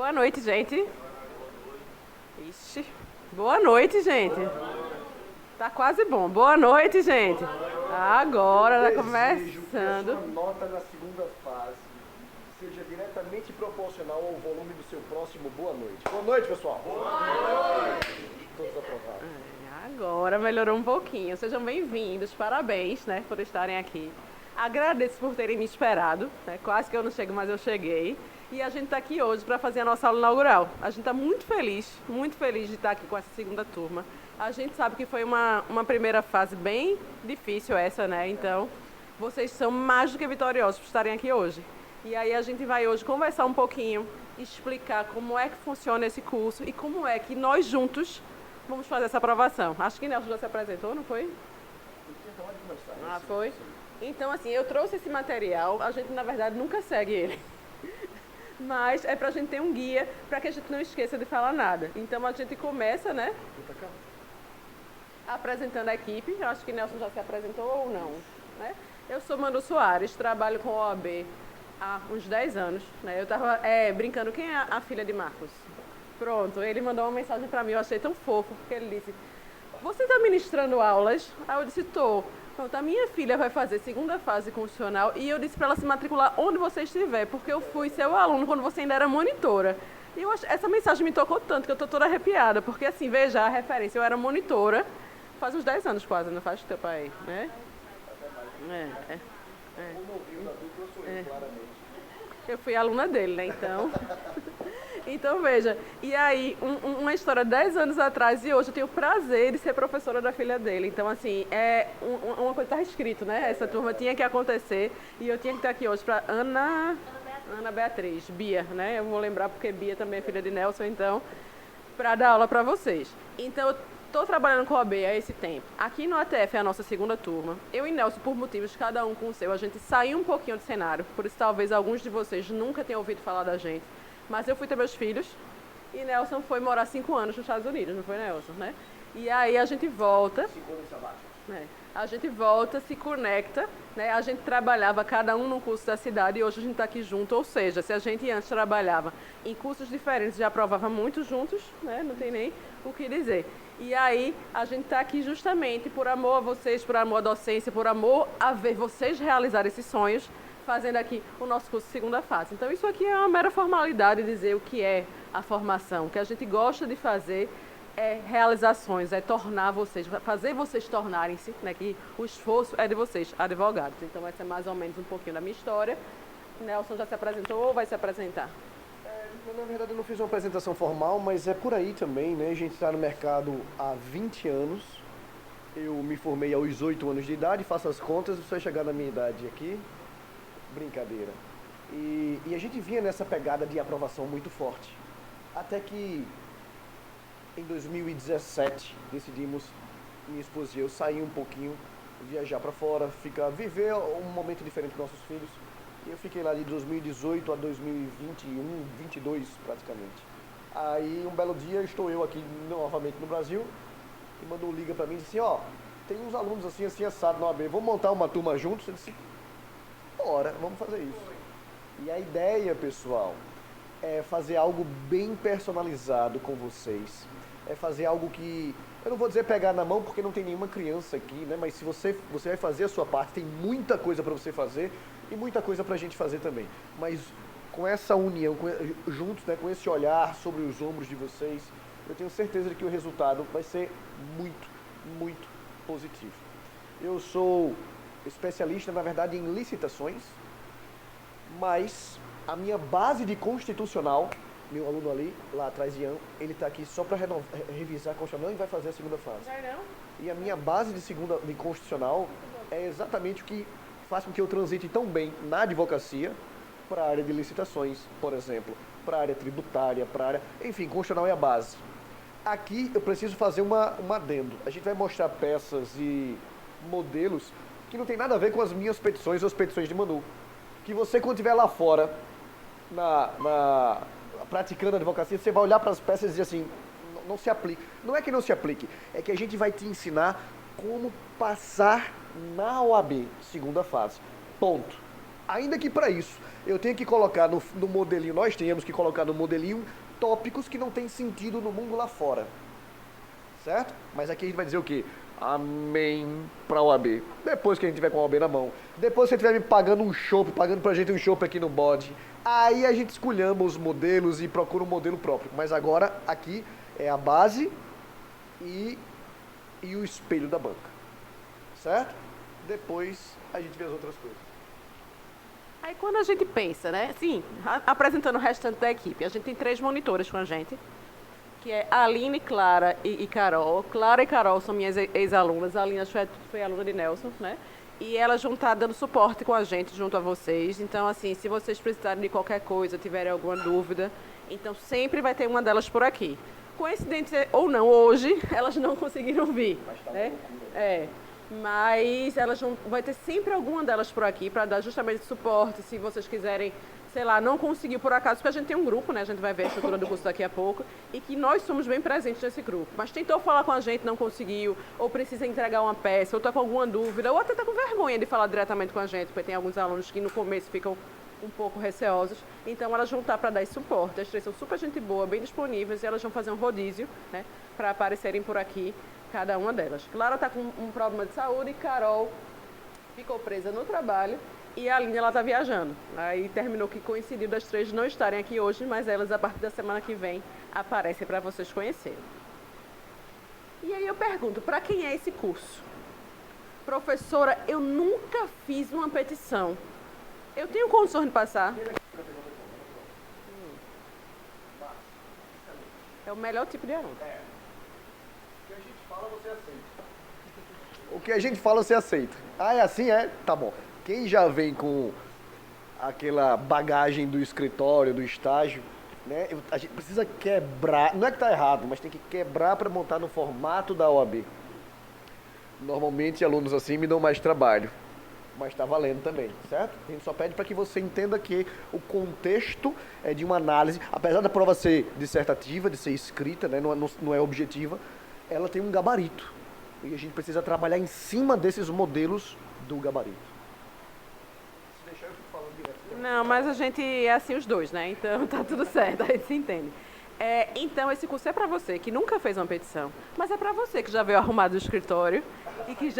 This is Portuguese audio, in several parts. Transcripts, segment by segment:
Boa noite, gente. Ixi, boa noite, gente. Tá quase bom. Boa noite, gente. Agora tá Desejo que a sua começando. nota na segunda fase seja diretamente proporcional ao volume do seu próximo boa noite. Boa noite, pessoal. Boa noite. Todos aprovados. Agora melhorou um pouquinho. Sejam bem-vindos. Parabéns, né, por estarem aqui. Agradeço por terem me esperado, né? Quase que eu não chego, mas eu cheguei. E a gente está aqui hoje para fazer a nossa aula inaugural. A gente está muito feliz de estar aqui com essa segunda turma. A gente sabe que foi uma primeira fase bem difícil essa, né? Então, vocês são mais do que vitoriosos por estarem aqui hoje. E aí a gente vai hoje conversar um pouquinho, explicar como é que funciona esse curso e como é que nós juntos vamos fazer essa aprovação. Acho que Nelson já se apresentou, não foi? Ah, foi? Então, assim, eu trouxe esse material, a gente, na verdade, nunca segue ele. Mas é pra gente ter um guia, para que a gente não esqueça de falar nada. Então, a gente começa, né, apresentando a equipe. Eu acho que Nelson já se apresentou ou não, né? Eu sou Manu Soares, trabalho com a OAB há uns 10 anos, né? Eu estava brincando, quem é a filha de Marcos? Pronto, ele mandou uma mensagem para mim, eu achei tão fofo, porque ele disse: você está ministrando aulas? Aí eu disse: tô. Pronto, a minha filha vai fazer segunda fase constitucional e eu disse para ela se matricular onde você estiver, porque eu fui seu aluno quando você ainda era monitora. E essa mensagem me tocou tanto que eu estou toda arrepiada, porque assim, veja a referência, eu era monitora faz uns 10 anos quase, não faz teu pai, né? É, é, eu fui aluna dele, né? Então. Então, veja, e aí, uma história 10 anos atrás e hoje eu tenho o prazer de ser professora da filha dele. Então, assim, uma coisa está escrito, né? Essa turma tinha que acontecer e eu tinha que estar aqui hoje para Ana Beatriz, Bia, né? Eu vou lembrar porque Bia também é filha de Nelson, então, para dar aula para vocês. Então, eu estou trabalhando com a OAB há esse tempo. Aqui no ATF é a nossa segunda turma. Eu e Nelson, por motivos cada um com o seu, a gente saiu um pouquinho do cenário, por isso talvez alguns de vocês nunca tenham ouvido falar da gente. Mas eu fui ter meus filhos e Nelson foi morar 5 anos nos Estados Unidos, não foi, Nelson, né? E aí a gente volta. 5 anos sabáticos. Né? A gente volta, se conecta, né? A gente trabalhava cada um num curso da cidade e hoje a gente está aqui junto. Ou seja, se a gente antes trabalhava em cursos diferentes, já aprovava muito juntos, né? Não tem nem o que dizer. E aí a gente está aqui justamente por amor a vocês, por amor à docência, por amor a ver vocês realizar esses sonhos, fazendo aqui o nosso curso segunda fase. Então isso aqui é uma mera formalidade, dizer o que é a formação. O que a gente gosta de fazer é realizações, é tornar vocês, fazer vocês tornarem-se, né, que o esforço é de vocês, advogados. Então essa é mais ou menos um pouquinho da minha história. Nelson já se apresentou ou vai se apresentar? Na verdade, eu não fiz uma apresentação formal, mas é por aí também, né? A gente está no mercado há 20 anos. Eu me formei aos 8 anos de idade, faço as contas, você vai chegar na minha idade aqui. Brincadeira. E a gente vinha nessa pegada de aprovação muito forte. Até que em 2017 decidimos, minha esposa e eu, sair um pouquinho, viajar para fora, viver um momento diferente com nossos filhos. E eu fiquei lá de 2018 a 2021, 22 praticamente. Aí um belo dia estou eu aqui novamente no Brasil e mandou liga para mim e disse assim: ó, tem uns alunos assim assado na OAB, vamos montar uma turma juntos? Eu disse: bora, vamos fazer isso. E a ideia, pessoal, é fazer algo bem personalizado com vocês. É fazer algo que, eu não vou dizer pegar na mão porque não tem nenhuma criança aqui, né? Mas se você vai fazer a sua parte, tem muita coisa para você fazer e muita coisa para a gente fazer também. Mas com essa união, juntos, né, com esse olhar sobre os ombros de vocês, eu tenho certeza de que o resultado vai ser muito, muito positivo. Eu sou especialista, na verdade, em licitações, mas a minha base de constitucional, meu aluno ali, lá atrás, Ian, ele está aqui só para revisar a constitucional e vai fazer a segunda fase. Não? E a minha base de constitucional é exatamente o que faz com que eu transite tão bem na advocacia para a área de licitações, por exemplo, para a área tributária, para a área... Enfim, constitucional é a base. Aqui eu preciso fazer um adendo. A gente vai mostrar peças e modelos que não tem nada a ver com as minhas petições ou as petições de Manu. Que você, quando estiver lá fora, praticando a advocacia, você vai olhar para as peças e dizer assim: não se aplica. Não é que não se aplique, é que a gente vai te ensinar como passar na OAB, segunda fase. Ponto. Ainda que para isso eu tenha que colocar no modelinho, nós tenhamos que colocar no modelinho tópicos que não têm sentido no mundo lá fora. Certo? Mas aqui a gente vai dizer o quê? Amém para a OAB. Depois que a gente tiver com a OAB na mão. Depois que você estiver me pagando um chopp, pagando pra gente um chopp aqui no bode. Aí a gente escolhamba os modelos e procura um modelo próprio. Mas agora aqui é a base e o espelho da banca. Certo? Depois a gente vê as outras coisas. Aí quando a gente pensa, né? Sim, apresentando o restante da equipe, a gente tem 3 monitores com a gente, que é a Aline, Clara e Carol. Clara e Carol são minhas ex-alunas. A Aline foi aluna de Nelson, né? E elas vão estar dando suporte com a gente junto a vocês. Então, assim, se vocês precisarem de qualquer coisa, tiverem alguma dúvida, então sempre vai ter uma delas por aqui. Coincidência ou não, hoje elas não conseguiram vir. Mas tá né? Mas elas vai ter sempre alguma delas por aqui para dar justamente suporte, se vocês quiserem, sei lá, não conseguiu por acaso, porque a gente tem um grupo, né? A gente vai ver a estrutura do curso daqui a pouco, e que nós somos bem presentes nesse grupo. Mas tentou falar com a gente, não conseguiu, ou precisa entregar uma peça, ou está com alguma dúvida, ou até está com vergonha de falar diretamente com a gente, porque tem alguns alunos que no começo ficam um pouco receosos. Então elas vão estar para dar esse suporte. As 3 são super gente boa, bem disponíveis, e elas vão fazer um rodízio, né? Para aparecerem por aqui, cada uma delas. Clara está com um problema de saúde, Carol ficou presa no trabalho, e a Aline, ela está viajando. Aí terminou que coincidiu das 3 não estarem aqui hoje, mas elas, a partir da semana que vem, aparecem para vocês conhecerem. E aí eu pergunto, para quem é esse curso? Professora, eu nunca fiz uma petição. Eu tenho condições de passar? É o melhor tipo de aluno. O que a gente fala, você aceita. Ah, é assim? É? Tá bom. Quem já vem com aquela bagagem do escritório, do estágio, né? A gente precisa quebrar, não é que tá errado, mas tem que quebrar para montar no formato da OAB. Normalmente alunos assim me dão mais trabalho, mas está valendo também, certo? A gente só pede para que você entenda que o contexto é de uma análise, apesar da prova ser dissertativa, de ser escrita, né? Não é objetiva, ela tem um gabarito. E a gente precisa trabalhar em cima desses modelos do gabarito. Se deixar, eu fico falando direto. Não, mas a gente é assim os dois, né? Então tá tudo certo, a gente se entende. Então esse curso é para você que nunca fez uma petição, mas é para você que já veio arrumado do escritório e que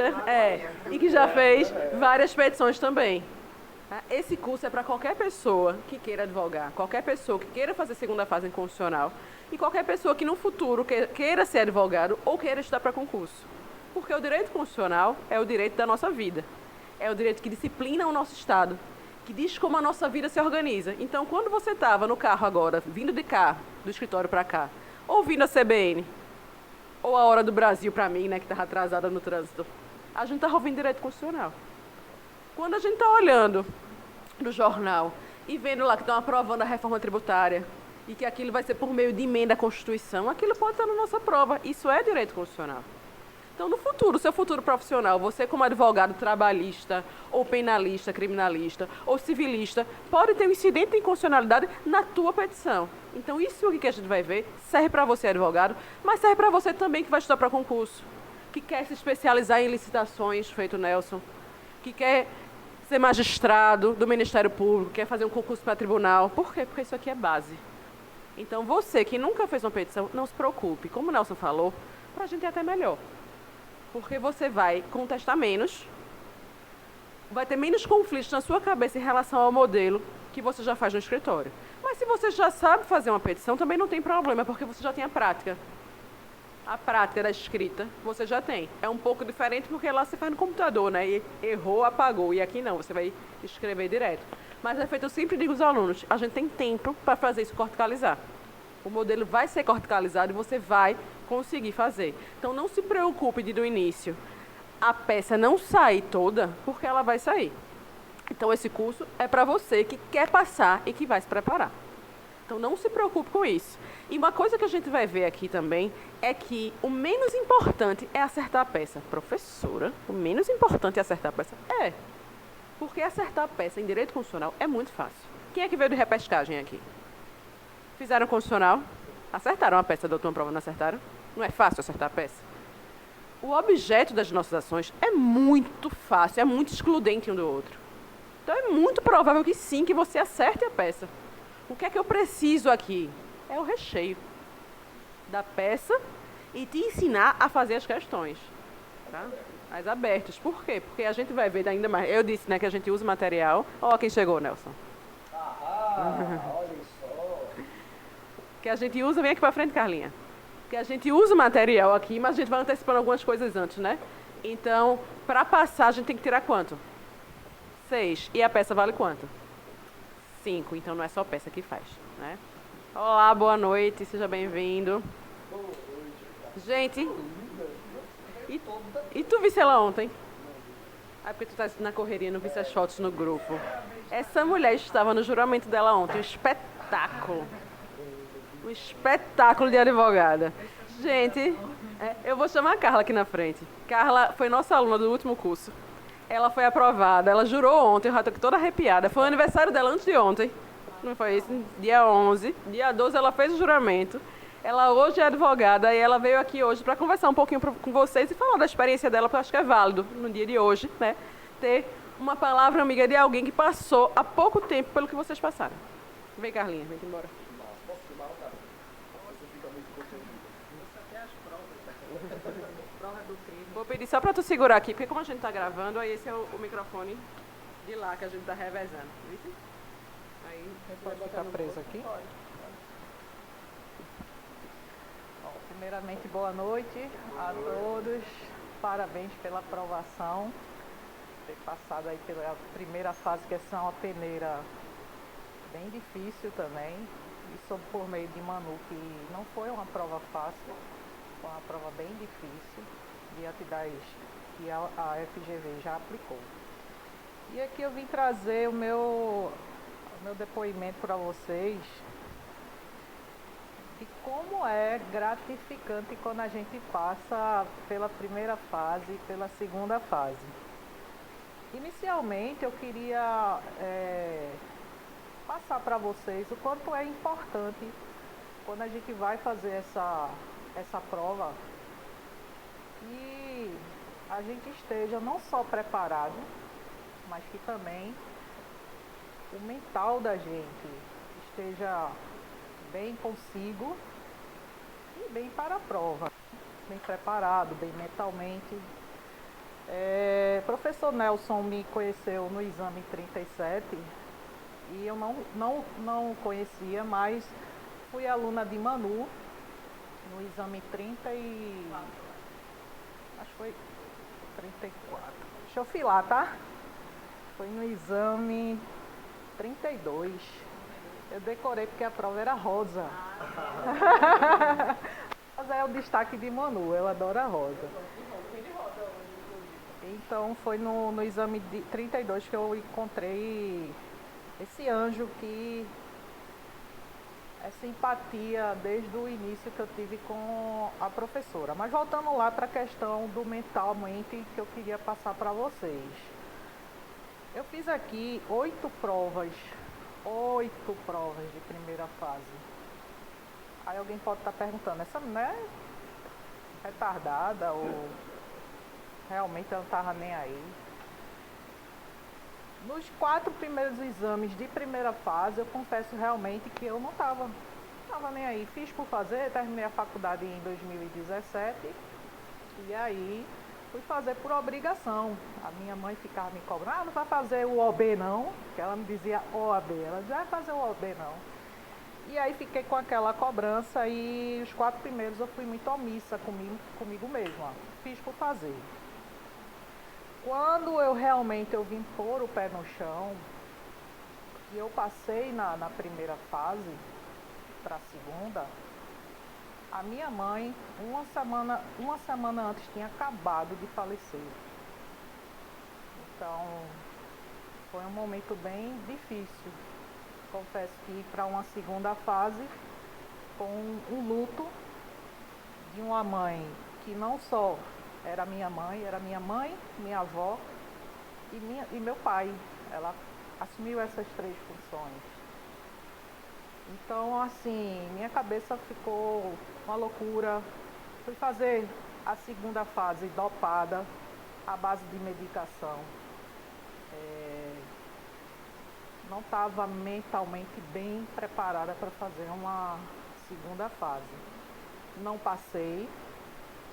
já fez várias petições também. Tá? Esse curso é para qualquer pessoa que queira advogar, qualquer pessoa que queira fazer segunda fase em constitucional e qualquer pessoa que no futuro queira ser advogado ou queira estudar para concurso. Porque o direito constitucional é o direito da nossa vida. É o direito que disciplina o nosso Estado, que diz como a nossa vida se organiza. Então, quando você estava no carro agora, vindo de carro, do escritório para cá, ouvindo a CBN, ou a Hora do Brasil para mim, né, que estava atrasada no trânsito, a gente estava ouvindo direito constitucional. Quando a gente está olhando no jornal e vendo lá que estão aprovando a reforma tributária e que aquilo vai ser por meio de emenda à Constituição, aquilo pode estar na nossa prova. Isso é direito constitucional. Então, no futuro, seu futuro profissional, você como advogado trabalhista, ou penalista, criminalista, ou civilista, pode ter um incidente de inconstitucionalidade na tua petição. Então, isso que a gente vai ver serve para você, advogado, mas serve para você também que vai estudar para concurso, que quer se especializar em licitações, feito Nelson, que quer ser magistrado do Ministério Público, quer fazer um concurso para tribunal. Por quê? Porque isso aqui é base. Então, você que nunca fez uma petição, não se preocupe. Como o Nelson falou, para a gente é até melhor. Porque você vai contestar menos, vai ter menos conflitos na sua cabeça em relação ao modelo que você já faz no escritório. Mas se você já sabe fazer uma petição, também não tem problema, porque você já tem a prática. A prática da escrita você já tem. É um pouco diferente porque lá você faz no computador, né? E errou, apagou. E aqui não, você vai escrever direto. Mas é feito, eu sempre digo aos alunos, a gente tem tempo para fazer isso corticalizar. O modelo vai ser corticalizado e você vai conseguir fazer. Então não se preocupe de do início a peça não sair toda, porque ela vai sair. Então esse curso é para você que quer passar e que vai se preparar. Então não se preocupe com isso. E uma coisa que a gente vai ver aqui também é que o menos importante é acertar a peça. Professora, o menos importante é acertar a peça? É. Porque acertar a peça em direito constitucional é muito fácil. Quem é que veio de repescagem aqui? Fizeram constitucional? Acertaram a peça da última prova, não acertaram? Não é fácil acertar a peça? O objeto das nossas ações é muito fácil, é muito excludente um do outro. Então é muito provável que sim, que você acerte a peça. O que é que eu preciso aqui? É o recheio da peça e te ensinar a fazer as questões. Tá? As abertas. Por quê? Porque a gente vai ver ainda mais. Eu disse, né, que a gente usa material. Ó, quem chegou, Nelson. Olha só. Que a gente usa, vem aqui pra frente, Carlinha. Que a gente usa o material aqui, mas a gente vai antecipando algumas coisas antes, né? Então, para passar, a gente tem que tirar quanto? 6. E a peça vale quanto? 5. Então não é só peça que faz, né? Olá, boa noite, seja bem-vindo. Boa noite. Gente, e tu visse ela ontem? Ah, porque tu tá na correria, não visse as fotos no grupo. Essa mulher estava no juramento dela ontem, um espetáculo. Um espetáculo de advogada. Gente, eu vou chamar a Carla aqui na frente. Carla foi nossa aluna do último curso. Ela foi aprovada, ela jurou ontem, eu já tô aqui toda arrepiada. Foi o aniversário dela antes de ontem. Não foi isso? Dia 11. Dia 12 ela fez o juramento. Ela hoje é advogada e ela veio aqui hoje para conversar um pouquinho com vocês e falar da experiência dela, porque eu acho que é válido no dia de hoje, né? Ter uma palavra amiga de alguém que passou há pouco tempo pelo que vocês passaram. Vem, Carlinha, vem embora. Posso filmar, cara? Você fica muito constrangido. Vou pedir só para tu segurar aqui, porque como a gente tá gravando, aí esse é o microfone de lá que a gente tá revezando. Viu? Aí Pode ficar preso aqui? Pode. Bom, primeiramente, boa noite a todos. Parabéns pela aprovação. Ter passado aí pela primeira fase, que é uma peneira bem difícil também. E sob por meio de Manu, que não foi uma prova fácil, foi uma prova bem difícil, diante das que a FGV já aplicou. E aqui eu vim trazer o meu depoimento para vocês de como é gratificante quando a gente passa pela primeira fase e pela segunda fase. Inicialmente eu queria passar para vocês o quanto é importante quando a gente vai fazer essa prova e a gente esteja não só preparado, mas que também o mental da gente esteja bem consigo e bem para a prova, bem preparado, bem mentalmente. Professor Nelson me conheceu no exame 37 e eu não conhecia, mas fui aluna de Manu no exame 30 e... acho que foi 34. Deixa eu filar, tá? Foi no exame 32. Eu decorei porque a prova era rosa. Rosa é o destaque de Manu, ela adora rosa. Então foi no exame de 32 que eu encontrei esse anjo que é simpatia desde o início que eu tive com a professora. Mas voltando lá para a questão do mentalmente que eu queria passar para vocês. Eu fiz aqui 8 provas de primeira fase. Aí alguém pode estar perguntando, essa não é retardada ou realmente ela não estava nem aí? Nos 4 primeiros exames de primeira fase, eu confesso realmente que eu não estava nem aí. Fiz por fazer, terminei a faculdade em 2017 e aí fui fazer por obrigação. A minha mãe ficava me cobrando, não vai fazer o OB não, que ela me dizia OAB, ela dizia, vai fazer o OB não. E aí fiquei com aquela cobrança e os 4 primeiros eu fui muito omissa comigo mesma, fiz por fazer. Quando eu realmente vim pôr o pé no chão, e eu passei na primeira fase para a segunda, a minha mãe, uma semana antes, tinha acabado de falecer. Então, foi um momento bem difícil. Confesso que para uma segunda fase, com um luto de uma mãe que não só era minha mãe, minha avó e meu pai. Ela assumiu essas 3 funções. Então, assim, minha cabeça ficou uma loucura. Fui fazer a segunda fase dopada, à base de medicação. não estava mentalmente bem preparada para fazer uma segunda fase. Não passei.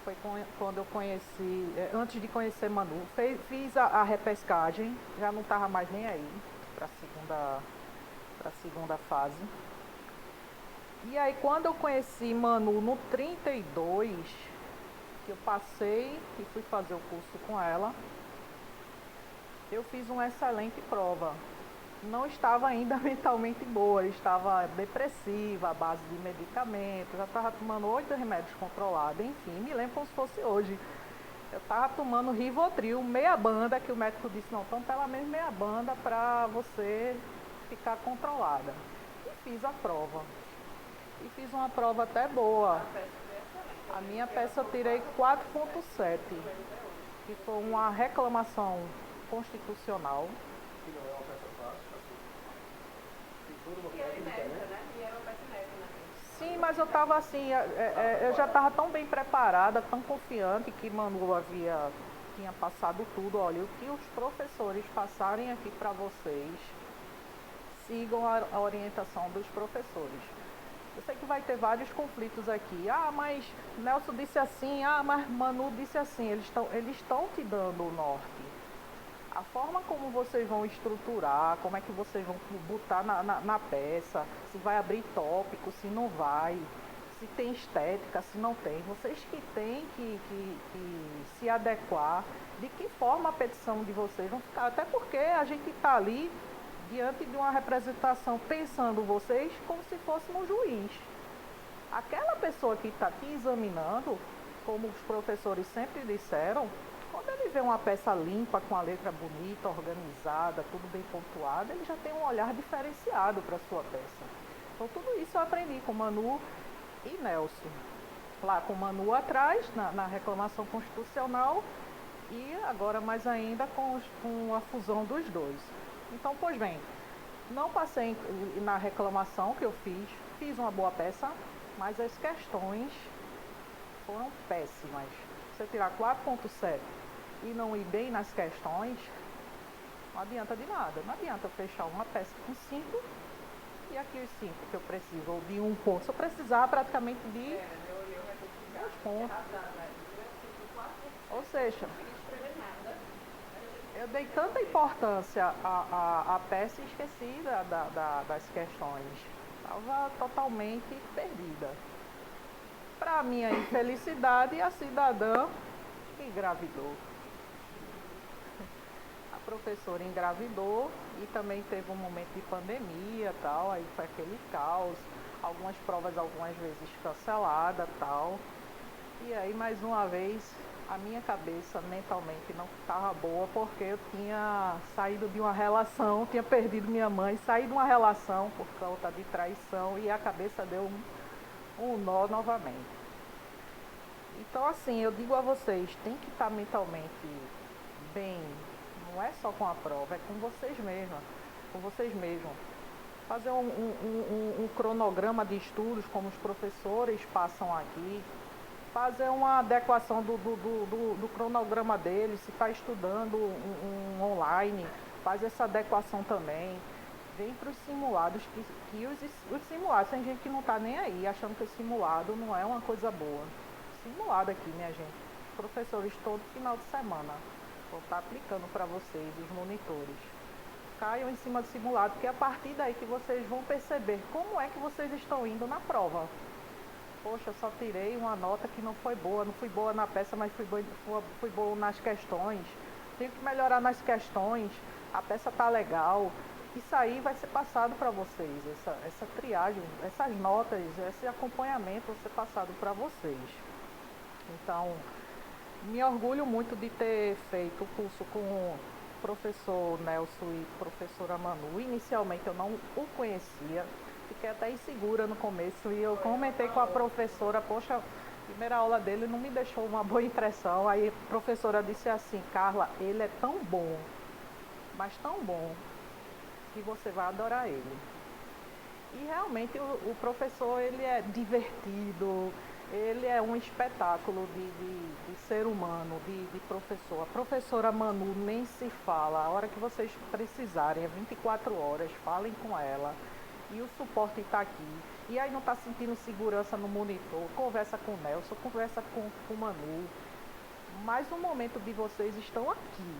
Foi quando eu conheci, antes de conhecer Manu, fiz a repescagem, já não estava mais nem aí para a segunda fase. E aí quando eu conheci Manu no 32, que eu passei e fui fazer o curso com ela, eu fiz uma excelente prova. Não estava ainda mentalmente boa, eu estava depressiva, à base de medicamentos, já estava tomando 8 remédios controlados, enfim, me lembro como se fosse hoje. Eu estava tomando Rivotril, meia banda, que o médico disse, não, então pelo menos meia banda para você ficar controlada. E fiz a prova. E fiz uma prova até boa. A minha peça eu tirei 4,7, que foi uma reclamação constitucional. Que não é uma peça fácil, assim. Tem toda uma técnica, né? E era uma peça inédita, né? Sim, mas eu estava assim, eu já estava tão bem preparada, tão confiante que Manu tinha passado tudo. Olha, o que os professores passarem aqui para vocês, sigam a orientação dos professores. Eu sei que vai ter vários conflitos aqui. Ah, mas Nelson disse assim, ah, mas Manu disse assim. Eles estão te dando o norte. A forma como vocês vão estruturar, como é que vocês vão botar na peça, se vai abrir tópico, se não vai, se tem estética, se não tem. Vocês que têm que se adequar, de que forma a petição de vocês vão ficar. Até porque a gente está ali diante de uma representação pensando vocês como se fosse um juiz. Aquela pessoa que está aqui examinando, como os professores sempre disseram, quando ele vê uma peça limpa, com a letra bonita, organizada, tudo bem pontuado, ele já tem um olhar diferenciado para a sua peça. Então tudo isso eu aprendi com Manu e Nelson. Lá com Manu atrás, na reclamação constitucional, e agora mais ainda com a fusão dos dois. Então, pois bem, não passei na reclamação que eu fiz uma boa peça, mas as questões foram péssimas. Você tirar 4,7 e não ir bem nas questões, não adianta de nada. Não adianta eu fechar uma peça com 5 e aqui os 5 que eu preciso, ou de 1 ponto. Se eu precisar praticamente de 2 pontos. Ou seja, eu dei tanta importância à peça e esqueci das questões. Estava totalmente perdida. Para minha infelicidade, a cidadã engravidou. A professora engravidou e também teve um momento de pandemia, tal, aí foi aquele caos, algumas provas algumas vezes canceladas, tal. E aí mais uma vez a minha cabeça mentalmente não estava boa, porque eu tinha saído de uma relação, tinha perdido minha mãe, saí de uma relação por conta de traição e a cabeça deu um nó novamente. Então assim, eu digo a vocês, tem que estar mentalmente bem, não é só com a prova, é com vocês mesmos. Fazer um cronograma de estudos, como os professores passam aqui, fazer uma adequação do cronograma deles, se está estudando online, faz essa adequação também. Vem para os simulados, que os simulados, tem gente que não está nem aí, achando que o simulado não é uma coisa boa. Simulado aqui, minha gente, os professores todo final de semana vão estar aplicando para vocês, os monitores. Caiam em cima do simulado, porque é a partir daí que vocês vão perceber como é que vocês estão indo na prova. Poxa, eu só tirei uma nota que não foi boa, não fui boa na peça, mas fui boa nas questões. Tenho que melhorar nas questões, a peça tá legal. Isso aí vai ser passado para vocês, essa triagem, essas notas, esse acompanhamento vai ser passado para vocês. Então, me orgulho muito de ter feito o curso com o professor Nelson e professora Manu. Inicialmente eu não o conhecia. Fiquei até insegura no começo e eu comentei com a professora, poxa, a primeira aula dele não me deixou uma boa impressão. Aí a professora disse assim, Carla, ele é tão bom, mas tão bom, que você vai adorar ele. E realmente o professor, ele é divertido, ele é um espetáculo de ser humano, de professor. A professora Manu nem se fala. A hora que vocês precisarem, é 24 horas, falem com ela. E o suporte está aqui. E aí não está sentindo segurança no monitor, conversa com o Nelson, conversa com o Manu. Mas o momento de vocês estão aqui.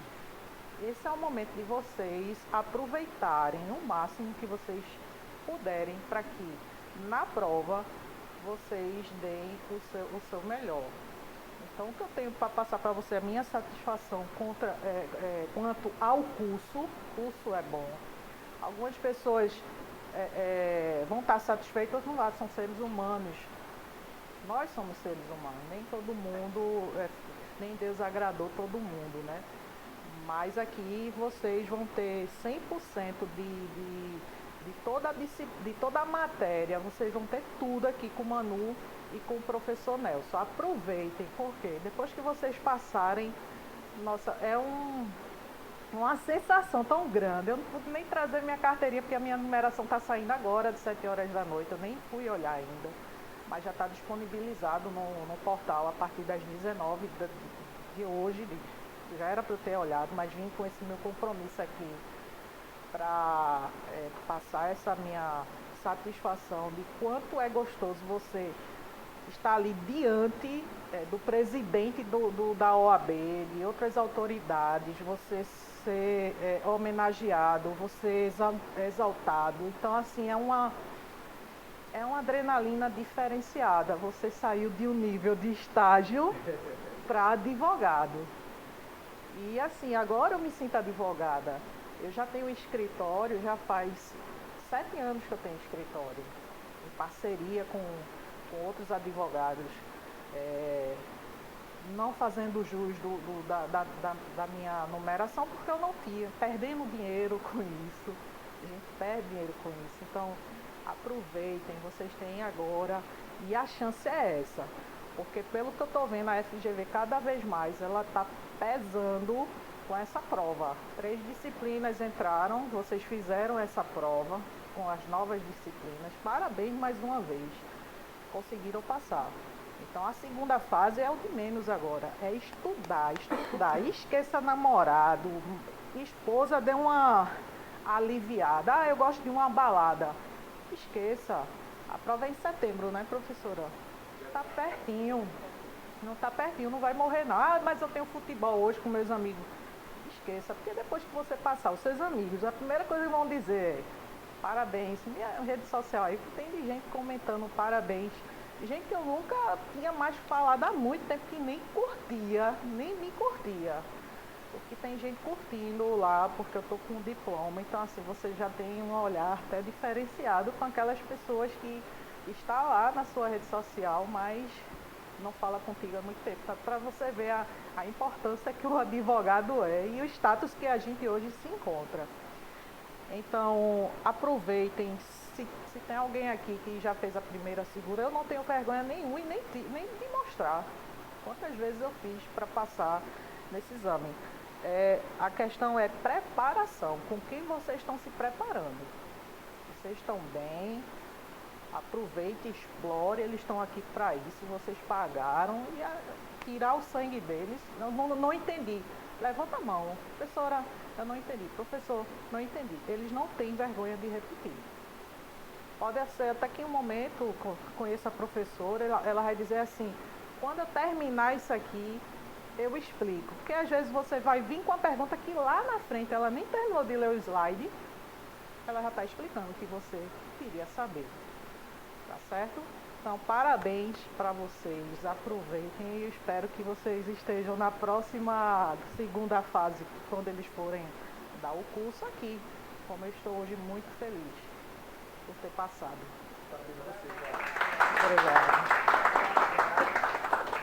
Esse é o momento de vocês aproveitarem o máximo que vocês puderem para que na prova vocês deem o seu melhor. Então, o que eu tenho para passar para você, a minha satisfação quanto ao curso, o curso é bom. Algumas pessoas vão estar satisfeitas, outras não, são seres humanos. Nós somos seres humanos, nem todo mundo, nem Deus agradou todo mundo, né? Mas aqui vocês vão ter 100% de toda a matéria, vocês vão ter tudo aqui com o Manu e com o professor Nelson. Aproveitem, porque depois que vocês passarem, nossa, é uma sensação tão grande. Eu não pude nem trazer minha carteirinha, porque a minha numeração está saindo agora, de 7 horas da noite, eu nem fui olhar ainda. Mas já está disponibilizado no portal a partir das 19 de hoje. Já era para eu ter olhado, mas vim com esse meu compromisso aqui para passar essa minha satisfação de quanto é gostoso você estar ali diante do presidente da OAB, de outras autoridades, você ser homenageado, você exaltado. Então, assim, é uma adrenalina diferenciada. Você saiu de um nível de estágio para advogado. E assim, agora eu me sinto advogada. Eu já tenho escritório, já faz 7 anos que eu tenho escritório, em parceria com outros advogados, não fazendo jus da minha numeração, porque eu não tinha, perdendo dinheiro com isso, a gente perde dinheiro com isso. Então, aproveitem, vocês têm agora, e a chance é essa, porque pelo que eu estou vendo, a FGV cada vez mais, ela está pesando com essa prova. 3 disciplinas entraram, vocês fizeram essa prova com as novas disciplinas, parabéns mais uma vez, conseguiram passar. Então a segunda fase é o de menos agora, é estudar, esqueça namorado, esposa deu uma aliviada, eu gosto de uma balada, esqueça, a prova é em setembro, né, professora? Tá pertinho, não tá pertinho, não vai morrer não. Mas eu tenho futebol hoje com meus amigos. Esqueça, porque depois que você passar, os seus amigos, a primeira coisa que vão dizer é parabéns. Minha rede social aí tem de gente comentando parabéns. Gente que eu nunca tinha mais falado há muito tempo, que nem curtia, nem me curtia. Porque tem gente curtindo lá, porque eu tô com um diploma. Então assim, você já tem um olhar até diferenciado com aquelas pessoas que está lá na sua rede social, mas não fala contigo há muito tempo, para você ver a importância que o advogado é e o status que a gente hoje se encontra. Então, aproveitem, se tem alguém aqui que já fez a primeira segura, eu não tenho vergonha nenhuma e nem de mostrar quantas vezes eu fiz para passar nesse exame. A questão é preparação, com quem vocês estão se preparando. Vocês estão bem? Aproveite, explore, eles estão aqui para isso, vocês pagaram, e tirar o sangue deles. Não entendi. Levanta a mão. Professora, eu não entendi. Professor, não entendi. Eles não têm vergonha de repetir. Pode ser até que em um momento, conheça a professora, ela vai dizer assim, quando eu terminar isso aqui, eu explico. Porque às vezes você vai vir com a pergunta que lá na frente ela nem terminou de ler o slide, ela já está explicando o que você queria saber. Tá certo? Então, parabéns para vocês, aproveitem e eu espero que vocês estejam na próxima segunda fase, quando eles forem dar o curso aqui, como eu estou hoje muito feliz por ter passado. Parabéns a você, cara. Obrigada.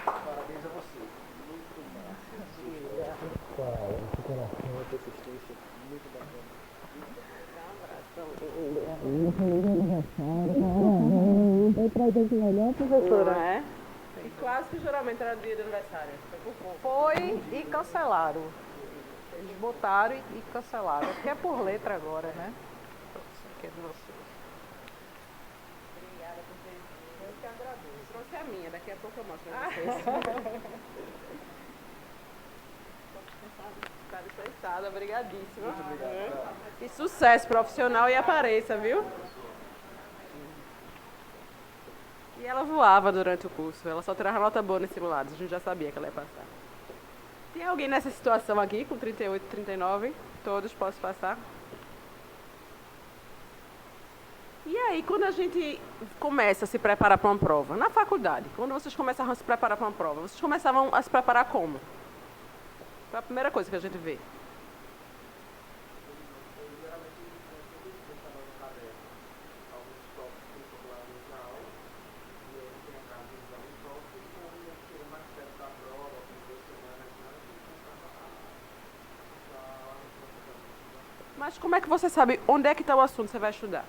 Parabéns a você. Muito massa. Uma persistência muito bacana. Professora, é? E quase que o juramento era dia de aniversário. Foi por pouco. Foi e cancelaram. Eles botaram e cancelaram. Porque é por letra agora, né? Isso aqui é de vocês. Obrigada por ter vindo. Eu que agradeço. Trouxe a minha, daqui a pouco eu mostro pra vocês. Está dispensada, obrigadíssima. Muito obrigado. E sucesso profissional e apareça, viu? E ela voava durante o curso, ela só tirava nota boa nos simulados, a gente já sabia que ela ia passar. Tem alguém nessa situação aqui, com 38, 39? Todos posso passar? E aí, quando a gente começa a se preparar para uma prova, na faculdade, quando vocês começavam a se preparar para uma prova, vocês começavam a se preparar como? Foi a primeira coisa que a gente vê. Mas como é que você sabe onde é que está o assunto que você vai estudar?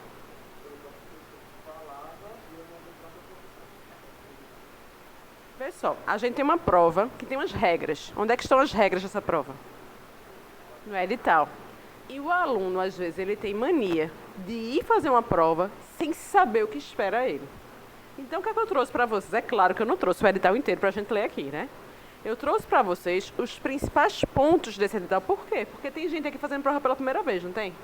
Vê só, a gente tem uma prova que tem umas regras. Onde é que estão as regras dessa prova? No edital. E o aluno, às vezes, ele tem mania de ir fazer uma prova sem saber o que espera ele. Então, o que é que eu trouxe para vocês? É claro que eu não trouxe o edital inteiro para a gente ler aqui, né? Eu trouxe para vocês os principais pontos desse edital. Por quê? Porque tem gente aqui fazendo prova pela primeira vez, não tem?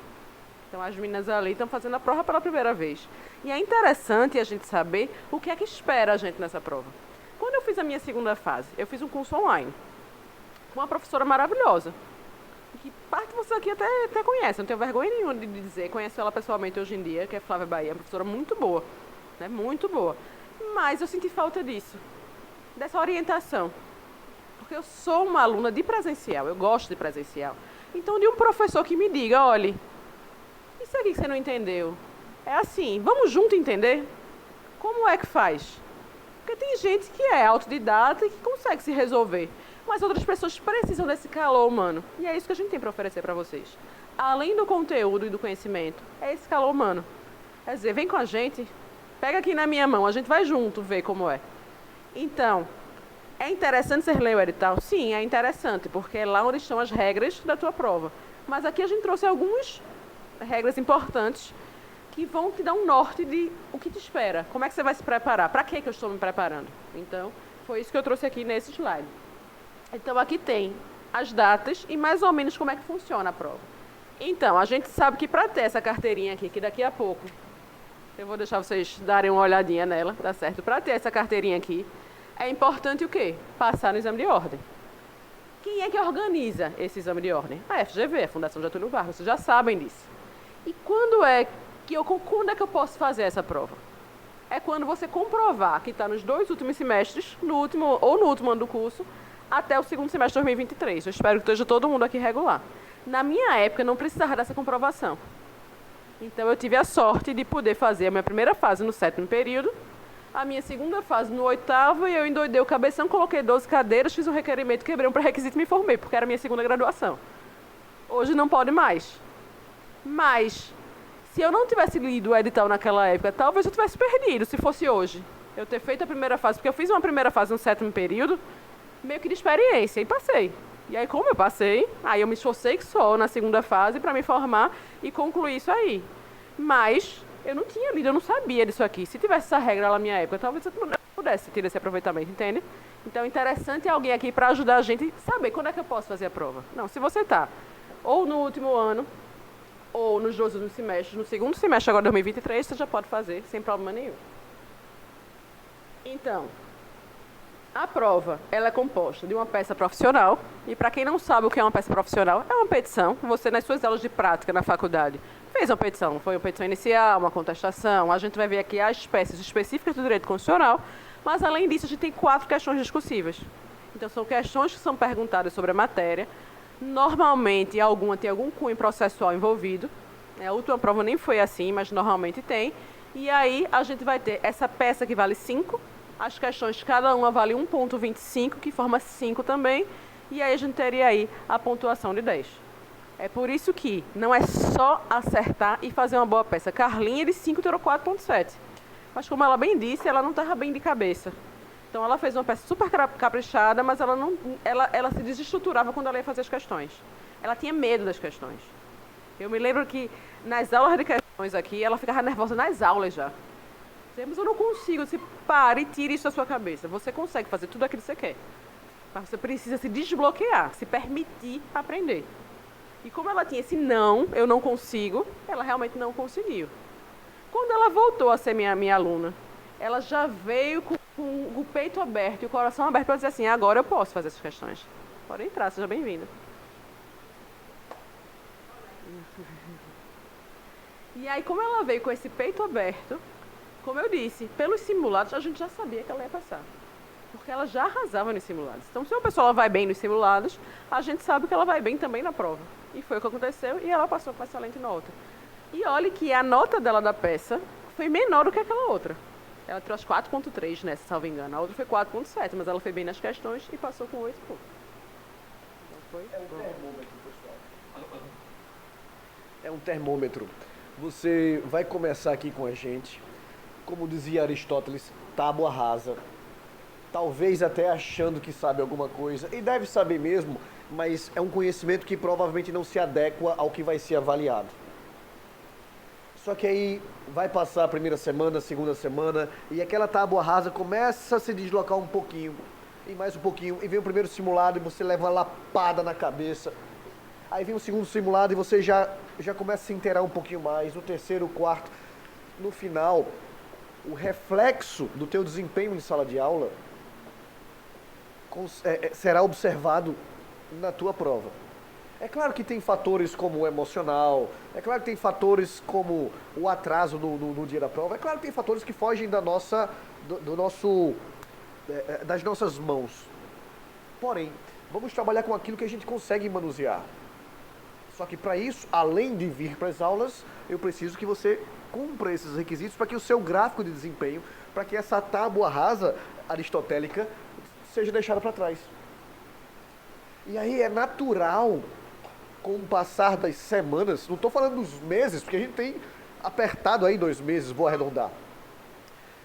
Então, as meninas ali estão fazendo a prova pela primeira vez. E é interessante a gente saber o que é que espera a gente nessa prova. Quando eu fiz a minha segunda fase, eu fiz um curso online com uma professora maravilhosa, que parte de vocês aqui até conhece, não tenho vergonha nenhuma de dizer, conheço ela pessoalmente hoje em dia, que é Flávia Bahia, uma professora muito boa, né? Muito boa. Mas eu senti falta disso, dessa orientação, porque eu sou uma aluna de presencial, eu gosto de presencial. Então, de um professor que me diga, olha, isso aqui que você não entendeu, é assim, vamos junto entender? Como é que faz? Porque tem gente que é autodidata e que consegue se resolver. Mas outras pessoas precisam desse calor humano. E é isso que a gente tem para oferecer para vocês. Além do conteúdo e do conhecimento, é esse calor humano. Quer dizer, vem com a gente, pega aqui na minha mão, a gente vai junto ver como é. Então, é interessante você ler o edital? Sim, é interessante, porque é lá onde estão as regras da tua prova. Mas aqui a gente trouxe algumas regras importantes que vão te dar um norte de o que te espera. Como é que você vai se preparar? Para que eu estou me preparando? Então, foi isso que eu trouxe aqui nesse slide. Então, aqui tem as datas e mais ou menos como é que funciona a prova. Então, a gente sabe que para ter essa carteirinha aqui, que daqui a pouco eu vou deixar vocês darem uma olhadinha nela, tá certo? Para ter essa carteirinha aqui, é importante o quê? Passar no exame de ordem. Quem é que organiza esse exame de ordem? A FGV, a Fundação Getúlio Vargas, vocês já sabem disso. E quando é que eu posso fazer essa prova? É quando você comprovar que está nos 2 últimos semestres, no último ano do curso, até o segundo semestre de 2023. Eu espero que esteja todo mundo aqui regular. Na minha época, não precisava dessa comprovação. Então, eu tive a sorte de poder fazer a minha primeira fase no 7º período, a minha segunda fase no 8º, e eu endoidei o cabeção, coloquei 12 cadeiras, fiz um requerimento, quebrei um pré-requisito e me formei, porque era a minha segunda graduação. Hoje não pode mais. Mas, se eu não tivesse lido o edital naquela época, talvez eu tivesse perdido, se fosse hoje. Eu ter feito a primeira fase, porque eu fiz uma primeira fase no 7º período, meio que de experiência, e passei. E aí, como eu passei, aí eu me esforcei só na segunda fase para me formar e concluir isso aí. Mas eu não tinha lido, eu não sabia disso aqui. Se tivesse essa regra na minha época, talvez eu pudesse ter esse aproveitamento, entende? Então, é interessante alguém aqui para ajudar a gente a saber quando é que eu posso fazer a prova. Não, se você está ou no último ano, ou nos 12 últimos semestres, no segundo semestre agora de 2023, você já pode fazer sem problema nenhum. Então, a prova, ela é composta de uma peça profissional, e para quem não sabe o que é uma peça profissional, é uma petição. Você, nas suas aulas de prática na faculdade, fez uma petição. Foi uma petição inicial, uma contestação. A gente vai ver aqui as espécies específicas do direito constitucional, mas, além disso, a gente tem 4 questões discursivas. Então, são questões que são perguntadas sobre a matéria. Normalmente, alguma tem algum cunho processual envolvido. A última prova nem foi assim, mas normalmente tem. E aí, a gente vai ter essa peça que vale 5, as questões, cada uma vale 1,25, que forma 5 também, e aí a gente teria aí a pontuação de 10. É por isso que não é só acertar e fazer uma boa peça. Carlinha de 5 tirou 4,7. Mas, como ela bem disse, ela não estava bem de cabeça. Então, ela fez uma peça super caprichada, mas ela se desestruturava quando ela ia fazer as questões. Ela tinha medo das questões. Eu me lembro que nas aulas de questões aqui, ela ficava nervosa nas aulas já. Mas eu não consigo. Pare e tire isso da sua cabeça. Você consegue fazer tudo aquilo que você quer. Mas você precisa se desbloquear, se permitir aprender. E como ela tinha esse não, eu não consigo, ela realmente não conseguiu. Quando ela voltou a ser minha aluna, ela já veio com o peito aberto e o coração aberto para dizer assim, agora eu posso fazer essas questões. Pode entrar, seja bem-vinda. E aí, como ela veio com esse peito aberto, como eu disse, pelos simulados a gente já sabia que ela ia passar. Porque ela já arrasava nos simulados. Então, se uma pessoa vai bem nos simulados, a gente sabe que ela vai bem também na prova. E foi o que aconteceu e ela passou com excelente nota. E olhe que a nota dela da peça foi menor do que aquela outra. Ela trouxe 4.3 nessa, salvo engano. A outra foi 4.7, mas ela foi bem nas questões e passou com 8 pontos. Então foi É um termômetro, pessoal. É um termômetro. Você vai começar aqui com a gente, como dizia Aristóteles, tábua rasa. Talvez até achando que sabe alguma coisa, e deve saber mesmo, mas é um conhecimento que provavelmente não se adequa ao que vai ser avaliado. Só que aí vai passar a primeira semana, a segunda semana, e aquela tábua rasa começa a se deslocar um pouquinho, e mais um pouquinho, e vem o primeiro simulado e você leva uma lapada na cabeça. Aí vem o segundo simulado e você já começa a se inteirar um pouquinho mais, no terceiro, o quarto. No final, o reflexo do teu desempenho em sala de aula será observado na tua prova. É claro que tem fatores como o emocional, é claro que tem fatores como o atraso no dia da prova, é claro que tem fatores que fogem das nossas mãos. Porém, vamos trabalhar com aquilo que a gente consegue manusear. Só que para isso, além de vir para as aulas, eu preciso que você cumpra esses requisitos para que o seu gráfico de desempenho, para que essa tábua rasa aristotélica seja deixada para trás. E aí é natural, com o passar das semanas, não estou falando dos meses, porque a gente tem apertado aí 2 meses, vou arredondar.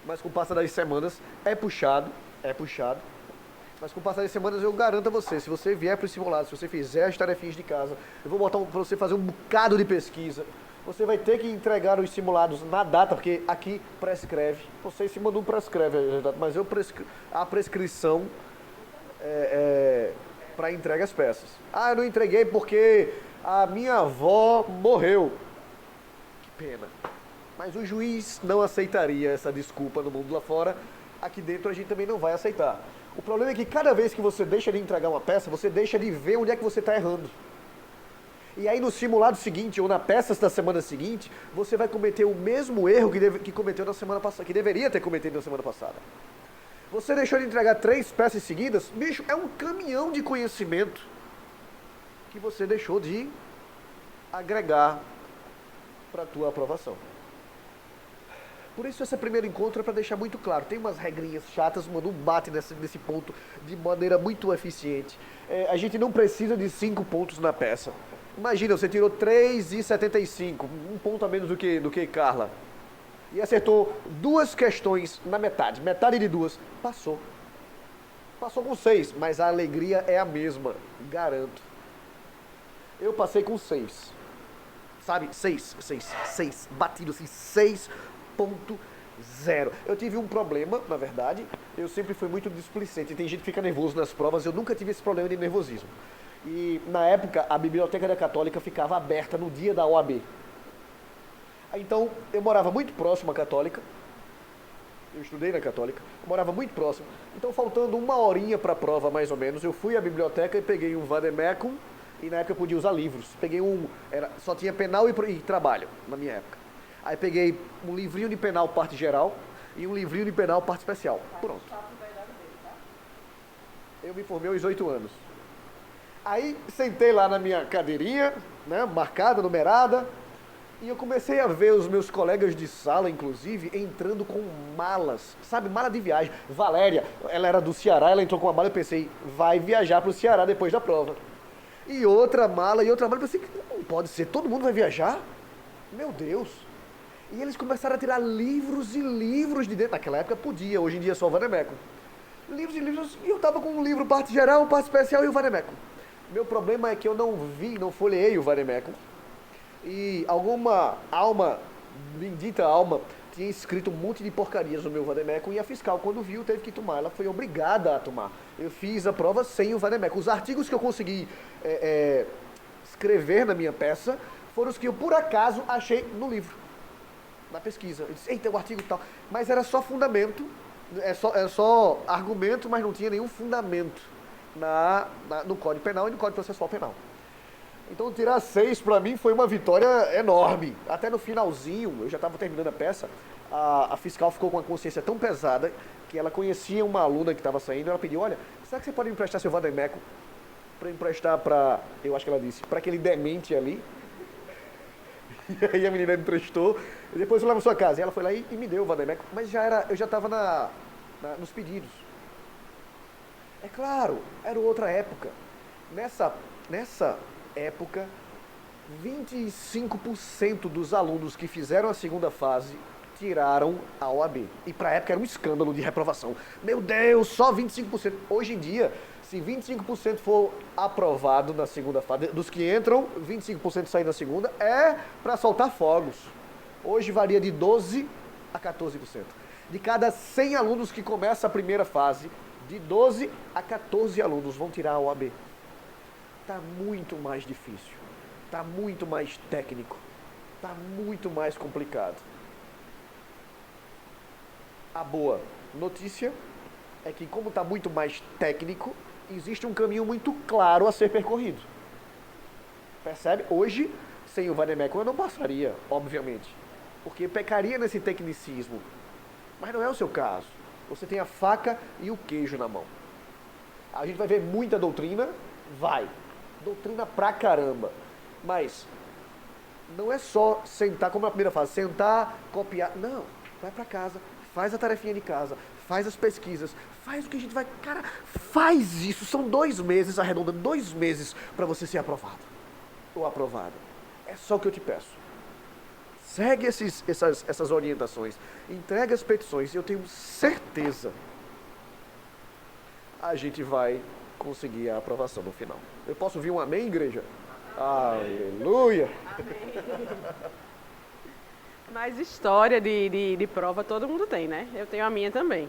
Mas com o passar das semanas é puxado. Mas com o passar das semanas eu garanto a você, se você vier para o simulado, se você fizer as tarefinhas de casa, eu vou botar para você fazer um bocado de pesquisa. Você vai ter que entregar os simulados na data, porque aqui prescreve. Você se mandou um prescreve, mas a prescrição para entrega as peças. Ah, eu não entreguei porque a minha avó morreu. Que pena. Mas o juiz não aceitaria essa desculpa no mundo lá fora. Aqui dentro a gente também não vai aceitar. O problema é que cada vez que você deixa de entregar uma peça, você deixa de ver onde é que você está errando. E aí no simulado seguinte, ou na peça da semana seguinte, você vai cometer o mesmo erro que cometeu na semana passada, que deveria ter cometido na semana passada. Você deixou de entregar 3 peças seguidas, bicho, é um caminhão de conhecimento que você deixou de agregar para a tua aprovação. Por isso esse primeiro encontro é para deixar muito claro. Tem umas regrinhas chatas, mano, não bate nesse ponto de maneira muito eficiente. A gente não precisa de 5 pontos na peça. Imagina, você tirou 3,75, 1 ponto a menos do que Carla. E acertou 2 questões na metade de 2, passou. Passou com 6, mas a alegria é a mesma, garanto. Eu passei com 6. Sabe, 6, batido assim, 6.0. Eu tive um problema, na verdade, eu sempre fui muito displicente. Tem gente que fica nervoso nas provas, eu nunca tive esse problema de nervosismo. E na época, a biblioteca da Católica ficava aberta no dia da OAB. Então, eu morava muito próximo à Católica. Eu estudei na Católica, eu morava muito próximo. Então, faltando 1 horinha para a prova, mais ou menos, eu fui à biblioteca e peguei um vademecum. E na época eu podia usar livros. Peguei só tinha penal e trabalho, na minha época. Aí peguei um livrinho de penal parte geral e um livrinho de penal parte especial. Pronto. Eu me formei aos 8 anos. Aí sentei lá na minha cadeirinha, né, marcada, numerada, e eu comecei a ver os meus colegas de sala, inclusive, entrando com malas, sabe, mala de viagem. Valéria, ela era do Ceará, ela entrou com uma mala, eu pensei, vai viajar para o Ceará depois da prova. E outra mala, eu pensei, não pode ser, todo mundo vai viajar? Meu Deus. E eles começaram a tirar livros e livros de dentro. Naquela época podia, hoje em dia é só o vademecum. Livros e livros, e eu tava com um livro parte geral, parte especial e o vademecum. Meu problema é que eu não folheei o vademecum. E alguma alma, bendita alma, tinha escrito um monte de porcarias no meu vademécum e a fiscal, quando viu, teve que tomar. Ela foi obrigada a tomar. Eu fiz a prova sem o vademécum. Os artigos que eu consegui escrever na minha peça foram os que eu, por acaso, achei no livro, na pesquisa. Eu disse, eita, o artigo tal. Mas era só fundamento, é só argumento, mas não tinha nenhum fundamento no Código Penal e no Código Processual Penal. Então tirar 6 para mim foi uma vitória enorme. Até no finalzinho, eu já estava terminando a peça, a fiscal ficou com uma consciência tão pesada que ela conhecia uma aluna que estava saindo, ela pediu, olha, será que você pode me emprestar seu vademécum para emprestar para, eu acho que ela disse, para aquele demente ali? E aí a menina me emprestou, e depois eu levo à sua casa. E ela foi lá e me deu o vademécum, mas eu já estava nos pedidos. É claro, era outra época. Nessa época, 25% dos alunos que fizeram a segunda fase tiraram a OAB. E para a época era um escândalo de reprovação. Meu Deus, só 25%. Hoje em dia, se 25% for aprovado na segunda fase, dos que entram, 25% saem na segunda, é para soltar fogos. Hoje varia de 12% a 14%. De cada 100 alunos que começa a primeira fase, de 12 a 14 alunos vão tirar a OAB. Está muito mais difícil, está muito mais técnico, está muito mais complicado. A boa notícia é que, como está muito mais técnico, existe um caminho muito claro a ser percorrido. Percebe? Hoje, sem o vademécum eu não passaria, obviamente, porque pecaria nesse tecnicismo. Mas não é o seu caso. Você tem a faca e o queijo na mão. A gente vai ver muita doutrina? Vai. Doutrina pra caramba. Mas não é só sentar, como na primeira fase, sentar, copiar. Não, vai pra casa, faz a tarefinha de casa, faz as pesquisas, faz o que a gente vai... Cara, faz isso. São 2 meses, arredondando 2 meses para você ser aprovado ou aprovada. É só o que eu te peço. Segue essas orientações, entrega as petições e eu tenho certeza a gente vai conseguir a aprovação no final. Eu posso ouvir um amém, igreja? Aleluia! Amém. Mas história de prova todo mundo tem, né? Eu tenho a minha também.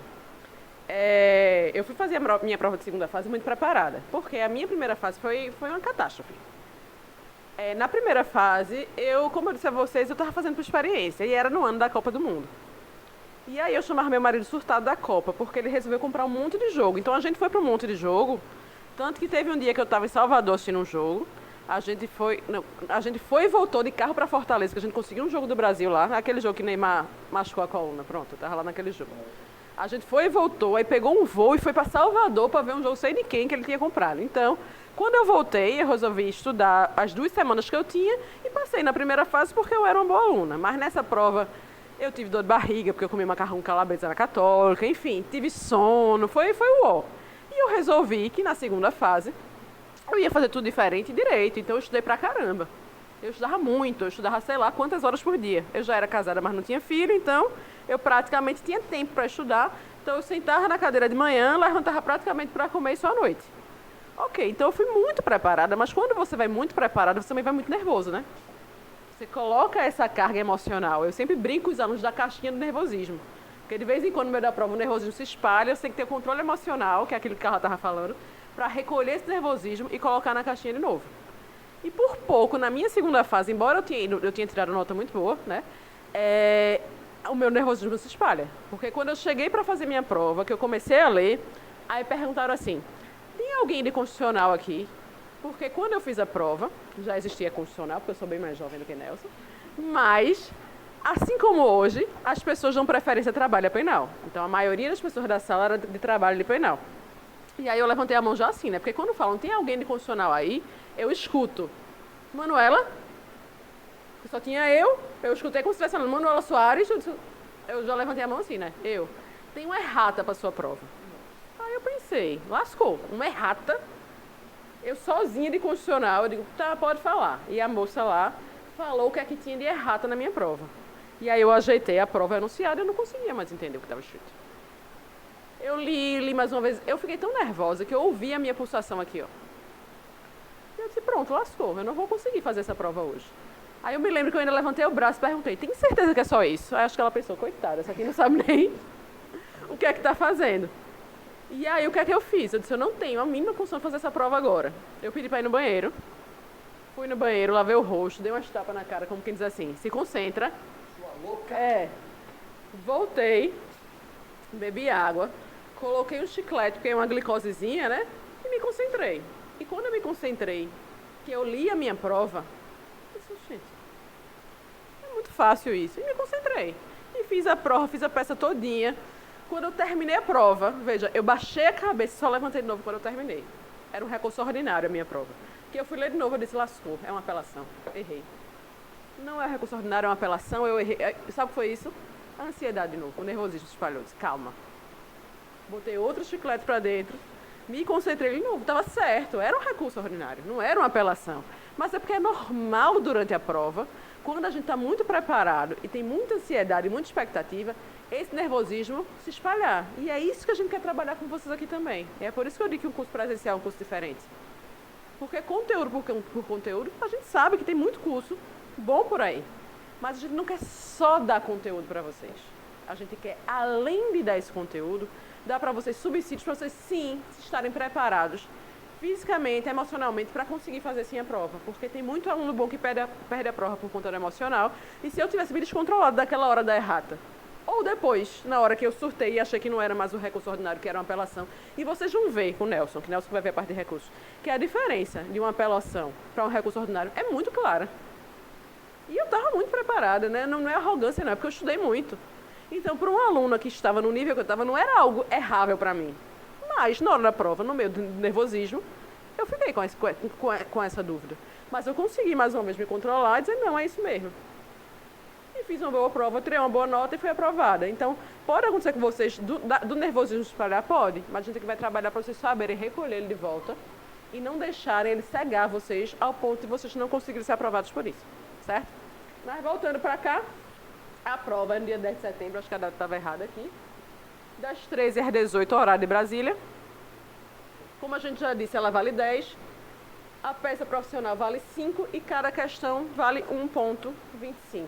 Eu fui fazer a minha prova de segunda fase muito preparada, porque a minha primeira fase foi uma catástrofe. Na primeira fase, como eu disse a vocês, eu estava fazendo por experiência, e era no ano da Copa do Mundo. E aí eu chamava meu marido surtado da Copa, porque ele resolveu comprar um monte de jogo. Então a gente foi para um monte de jogo, tanto que teve um dia que eu estava em Salvador assistindo um jogo, a gente foi e voltou de carro para Fortaleza, que a gente conseguiu um jogo do Brasil lá, aquele jogo que Neymar machucou a coluna, pronto, eu estava lá naquele jogo. A gente foi e voltou, aí pegou um voo e foi para Salvador para ver um jogo sei de quem que ele tinha comprado. Então, quando eu voltei, eu resolvi estudar as 2 semanas que eu tinha e passei na primeira fase porque eu era uma boa aluna. Mas nessa prova eu tive dor de barriga porque eu comi macarrão calabresa na Católica, enfim, tive sono, foi uó. E eu resolvi que na segunda fase eu ia fazer tudo diferente e direito, então eu estudei pra caramba. Eu estudava muito, eu estudava sei lá quantas horas por dia. Eu já era casada, mas não tinha filho, então eu praticamente tinha tempo para estudar. Então eu sentava na cadeira de manhã, levantava praticamente para comer só à noite. Ok, então eu fui muito preparada, mas quando você vai muito preparada, você também vai muito nervoso, né? Você coloca essa carga emocional. Eu sempre brinco com os alunos da caixinha do nervosismo. Porque de vez em quando, no meio da prova, o nervosismo se espalha, você tem que ter o controle emocional, que é aquilo que a Carla estava falando, para recolher esse nervosismo e colocar na caixinha de novo. E por pouco, na minha segunda fase, embora eu tinha tirado uma nota muito boa, né? O meu nervosismo se espalha. Porque quando eu cheguei para fazer minha prova, que eu comecei a ler, aí perguntaram assim, tem alguém de constitucional aqui? Porque quando eu fiz a prova, já existia constitucional, porque eu sou bem mais jovem do que Nelson, mas, assim como hoje, as pessoas dão preferência a trabalho a penal. Então, a maioria das pessoas da sala era de trabalho de penal. E aí eu levantei a mão já assim, né? Porque quando falam, tem alguém de constitucional aí, eu escuto. Manuela? Só tinha eu escutei como se estivesse falando, Manuela Soares, eu já levantei a mão assim, né? Tem uma errata para sua prova. Aí eu pensei, lascou, uma errata. Eu sozinha de constitucional, eu digo, tá, pode falar. E a moça lá falou o que é que tinha de errata na minha prova. E aí eu ajeitei a prova enunciada e eu não conseguia mais entender o que estava escrito. Eu li mais uma vez, eu fiquei tão nervosa que eu ouvi a minha pulsação aqui, ó. E eu disse, pronto, lascou, eu não vou conseguir fazer essa prova hoje. Aí eu me lembro que eu ainda levantei o braço e perguntei, tem certeza que é só isso? Aí acho que ela pensou, coitada, essa aqui não sabe nem o que é que tá fazendo. E aí o que é que eu fiz? Eu disse, eu não tenho a mínima condição de fazer essa prova agora. Eu pedi para ir no banheiro, fui no banheiro, lavei o rosto, dei umas tapas na cara, como quem diz assim, se concentra. Sua louca. Voltei, bebi água, coloquei um chiclete, porque é uma glicosezinha, né? E me concentrei. E quando eu me concentrei, que eu li a minha prova, eu disse, gente, é muito fácil isso. E me concentrei. E fiz a prova, fiz a peça todinha. Quando eu terminei a prova, veja, eu baixei a cabeça e só levantei de novo quando eu terminei. Era um recurso ordinário a minha prova. Que eu fui ler de novo, eu disse, lascou, é uma apelação. Errei. Não é recurso ordinário, é uma apelação, eu errei. Sabe o que foi isso? A ansiedade de novo, o nervosismo se espalhou. Disse, calma. Botei outro chiclete pra dentro, me concentrei de novo, estava certo, era um recurso ordinário, não era uma apelação. Mas é porque é normal durante a prova, quando a gente está muito preparado e tem muita ansiedade e muita expectativa, esse nervosismo se espalhar. E é isso que a gente quer trabalhar com vocês aqui também. É por isso que eu digo que um curso presencial é um curso diferente. Porque conteúdo por conteúdo, a gente sabe que tem muito curso bom por aí. Mas a gente não quer só dar conteúdo para vocês. A gente quer, além de dar esse conteúdo, dar para vocês subsídios para vocês, sim, estarem preparados fisicamente, emocionalmente, para conseguir fazer sim a prova. Porque tem muito aluno bom que perde a prova por conta do emocional. E se eu tivesse me descontrolado daquela hora da errata, ou depois, na hora que eu surtei e achei que não era mais o recurso ordinário, que era uma apelação, e vocês vão ver com o Nelson, que Nelson vai ver a parte de recursos, que a diferença de uma apelação para um recurso ordinário é muito clara. E eu estava muito preparada, né? Não é arrogância, não, é porque eu estudei muito. Então, para um aluno que estava no nível que eu estava, não era algo errável para mim. Mas, na hora da prova, no meio do nervosismo, eu fiquei com essa dúvida. Mas eu consegui, mais uma vez, me controlar e dizer, não, é isso mesmo. E fiz uma boa prova, tirei uma boa nota e fui aprovada. Então, pode acontecer com vocês, do nervosismo espalhar? Pode. Mas a gente tem que vai trabalhar para vocês saberem recolher ele de volta e não deixarem ele cegar vocês ao ponto de vocês não conseguirem ser aprovados por isso. Certo? Mas voltando para cá, a prova é no dia 10 de setembro, acho que a data estava errada aqui, das 13 às 18, horário de Brasília. Como a gente já disse, ela vale 10, a peça profissional vale 5 e cada questão vale 1,25.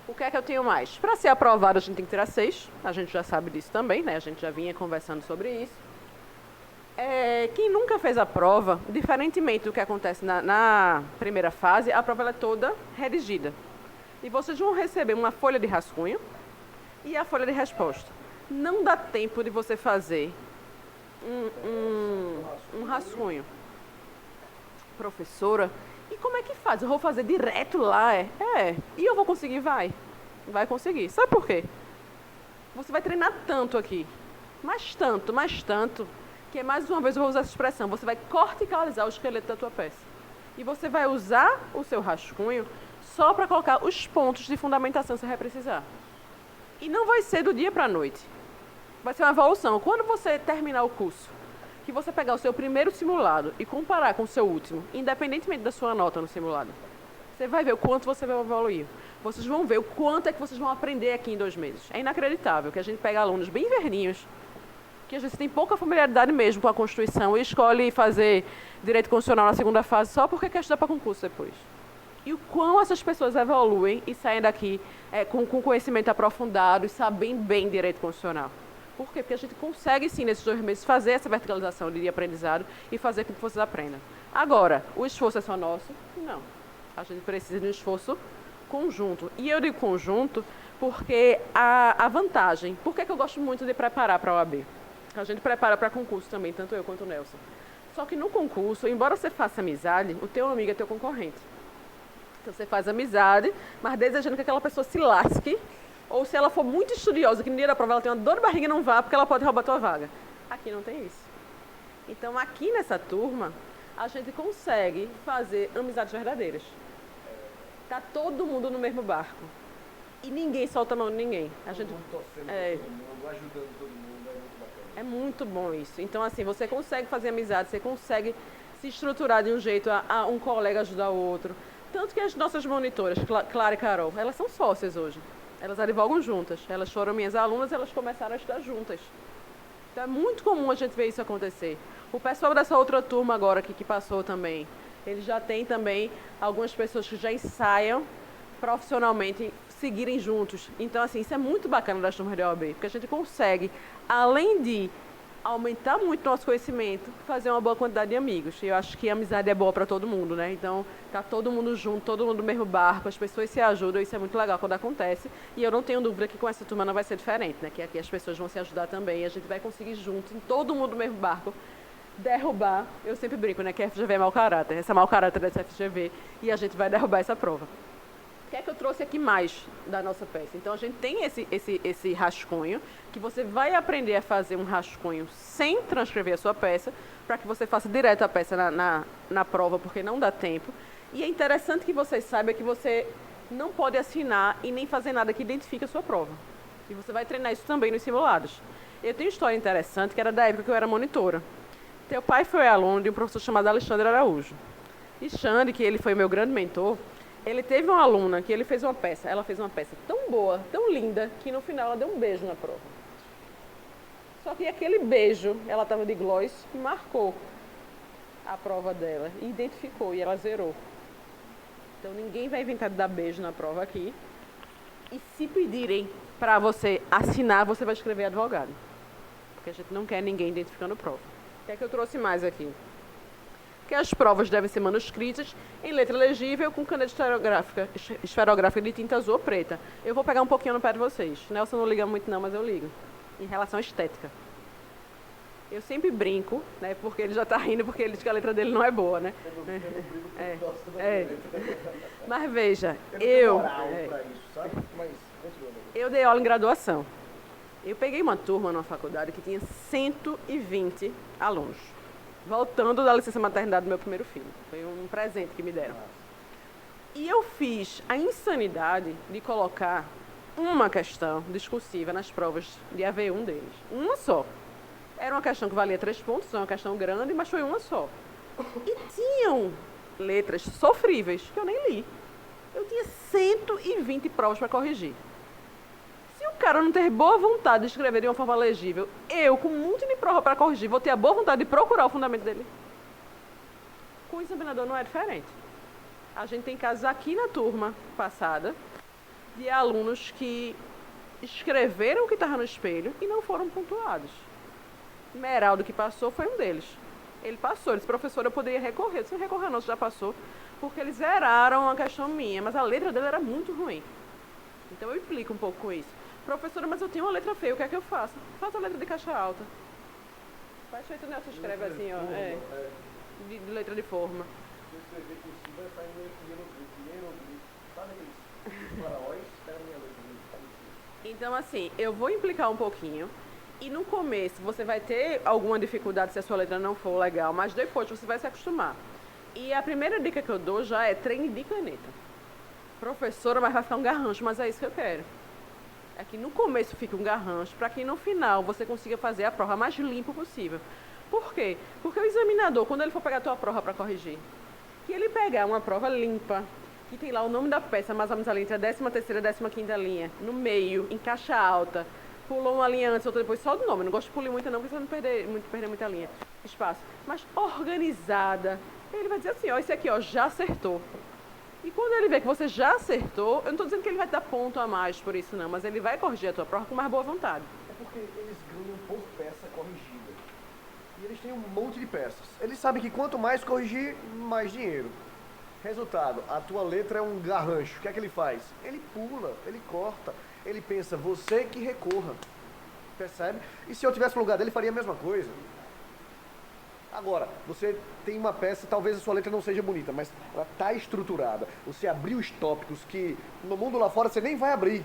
O que é que eu tenho mais? Para ser aprovado, a gente tem que tirar 6, a gente já sabe disso também, né? A gente já vinha conversando sobre isso. Quem nunca fez a prova, diferentemente do que acontece na primeira fase, a prova ela é toda redigida. E vocês vão receber uma folha de rascunho e a folha de resposta. Não dá tempo de você fazer um rascunho. Professora, e como é que faz? Eu vou fazer direto lá, E eu vou conseguir? Vai conseguir. Sabe por quê? Você vai treinar tanto aqui, mais tanto, que mais uma vez eu vou usar essa expressão, você vai corticalizar o esqueleto da tua peça. E você vai usar o seu rascunho só para colocar os pontos de fundamentação que você vai precisar. E não vai ser do dia para a noite. Vai ser uma evolução. Quando você terminar o curso, que você pegar o seu primeiro simulado e comparar com o seu último, independentemente da sua nota no simulado, você vai ver o quanto você vai evoluir. Vocês vão ver o quanto é que vocês vão aprender aqui em 2 meses. É inacreditável que a gente pega alunos bem verdinhos, que às vezes tem pouca familiaridade mesmo com a Constituição e escolhe fazer direito constitucional na segunda fase só porque quer estudar para concurso depois. E o quão essas pessoas evoluem e saem daqui com conhecimento aprofundado e sabem bem direito constitucional. Por quê? Porque a gente consegue sim nesses 2 meses fazer essa verticalização de aprendizado e fazer com que vocês aprendam. Agora, o esforço é só nosso? Não. A gente precisa de um esforço conjunto. E eu digo conjunto porque a vantagem, por que eu gosto muito de preparar para a OAB? A gente prepara para concurso também, tanto eu quanto o Nelson. Só que no concurso, embora você faça amizade, o teu amigo é teu concorrente. Então você faz amizade, mas desejando que aquela pessoa se lasque, ou se ela for muito estudiosa, que no dia da prova ela tem uma dor de barriga e não vá, porque ela pode roubar a tua vaga. Aqui não tem isso. Então aqui nessa turma, a gente consegue fazer amizades verdadeiras. Tá todo mundo no mesmo barco. E ninguém solta a mão de ninguém. A gente torcendo todo mundo, ajudando todo mundo. É muito bom isso. Então, assim, você consegue fazer amizade, você consegue se estruturar de um jeito a um colega ajudar o outro. Tanto que as nossas monitoras, Clara e Carol, elas são sócias hoje. Elas advogam juntas. Elas foram minhas alunas, elas começaram a estudar juntas. Então, é muito comum a gente ver isso acontecer. O pessoal dessa outra turma agora que passou também, eles já têm também algumas pessoas que já ensaiam profissionalmente seguirem juntos. Então, assim, isso é muito bacana das turmas de OAB, porque a gente consegue, além de aumentar muito nosso conhecimento, fazer uma boa quantidade de amigos. E eu acho que a amizade é boa para todo mundo, né? Então, tá todo mundo junto, todo mundo no mesmo barco, as pessoas se ajudam, isso é muito legal quando acontece. E eu não tenho dúvida que com essa turma não vai ser diferente, né? Que aqui as pessoas vão se ajudar também, e a gente vai conseguir junto, em todo mundo no mesmo barco, derrubar, eu sempre brinco, né? Que a FGV é mau caráter, essa mau caráter dessa FGV, e a gente vai derrubar essa prova. O que é que eu trouxe aqui mais da nossa peça? Então, a gente tem esse rascunho, que você vai aprender a fazer um rascunho sem transcrever a sua peça, para que você faça direto a peça na prova, porque não dá tempo. E é interessante que vocês saibam que você não pode assinar e nem fazer nada que identifique a sua prova. E você vai treinar isso também nos simulados. Eu tenho uma história interessante, que era da época que eu era monitora. Teu pai foi aluno de um professor chamado Alexandre Araújo. E Xande, que ele foi meu grande mentor, ele teve uma aluna que ele fez uma peça, ela fez uma peça tão boa, tão linda, que no final ela deu um beijo na prova. Só que aquele beijo, ela estava de gloss, marcou a prova dela, identificou e ela zerou. Então ninguém vai inventar de dar beijo na prova aqui. E se pedirem para você assinar, você vai escrever advogado. Porque a gente não quer ninguém identificando prova. O que é que eu trouxe mais aqui? Que as provas devem ser manuscritas em letra legível com caneta esferográfica de tinta azul ou preta. Eu vou pegar um pouquinho no pé de vocês. Nelson não liga muito não, mas eu ligo. Em relação à estética. Eu sempre brinco, né? Porque ele já está rindo porque ele diz que a letra dele não é boa, né? Mas veja, eu dei aula em graduação. Eu peguei uma turma numa faculdade que tinha 120 alunos. Voltando da licença maternidade do meu primeiro filho. Foi um presente que me deram. E eu fiz a insanidade de colocar uma questão discursiva nas provas de AV1 deles. Uma só. Era uma questão que valia 3 pontos, uma questão grande, mas foi uma só. E tinham letras sofríveis que eu nem li. Eu tinha 120 provas para corrigir. Se o cara não ter boa vontade de escrever de uma forma legível, eu, com um monte de prova para corrigir, vou ter a boa vontade de procurar o fundamento dele. Com o examinador não é diferente. A gente tem casos aqui na turma passada de alunos que escreveram o que estava no espelho e não foram pontuados. Meraldo, que passou, foi um deles. Ele passou, ele disse, professor, eu poderia recorrer. Eu disse, não recorrer não, você já passou, porque eles zeraram uma questão minha, mas a letra dele era muito ruim. Então eu implico um pouco com isso. Professora, mas eu tenho uma letra feia, o que é que eu faço? Faça a letra de caixa alta. Faz feito, né? Você escreve assim, ó. De letra de forma. Então, assim, eu vou implicar um pouquinho. E no começo você vai ter alguma dificuldade se a sua letra não for legal, mas depois você vai se acostumar. E a primeira dica que eu dou já é treine de caneta. Professora, mas vai ficar um garrancho, mas é isso que eu quero. É que no começo fique um garrancho, para que no final você consiga fazer a prova mais limpa possível. Por quê? Porque o examinador, quando ele for pegar a tua prova para corrigir, que ele pegar uma prova limpa, que tem lá o nome da peça, mais ou menos ali entre a 13ª e a 15ª linha, no meio, em caixa alta, pulou uma linha antes, outra depois, só do nome. Não gosto de pulir muita não, porque você não perder muita linha, espaço. Mas organizada, ele vai dizer assim, ó, esse aqui, ó, já acertou. E quando ele vê que você já acertou, eu não estou dizendo que ele vai te dar ponto a mais por isso não, mas ele vai corrigir a tua prova com mais boa vontade. É porque eles ganham por peça corrigida. E eles têm um monte de peças. Eles sabem que quanto mais corrigir, mais dinheiro. Resultado, a tua letra é um garrancho. O que é que ele faz? Ele pula, ele corta, ele pensa, você que recorra. Percebe? E se eu tivesse no lugar dele, faria a mesma coisa. Agora, você tem uma peça, talvez a sua letra não seja bonita, mas ela está estruturada. Você abriu os tópicos que no mundo lá fora você nem vai abrir.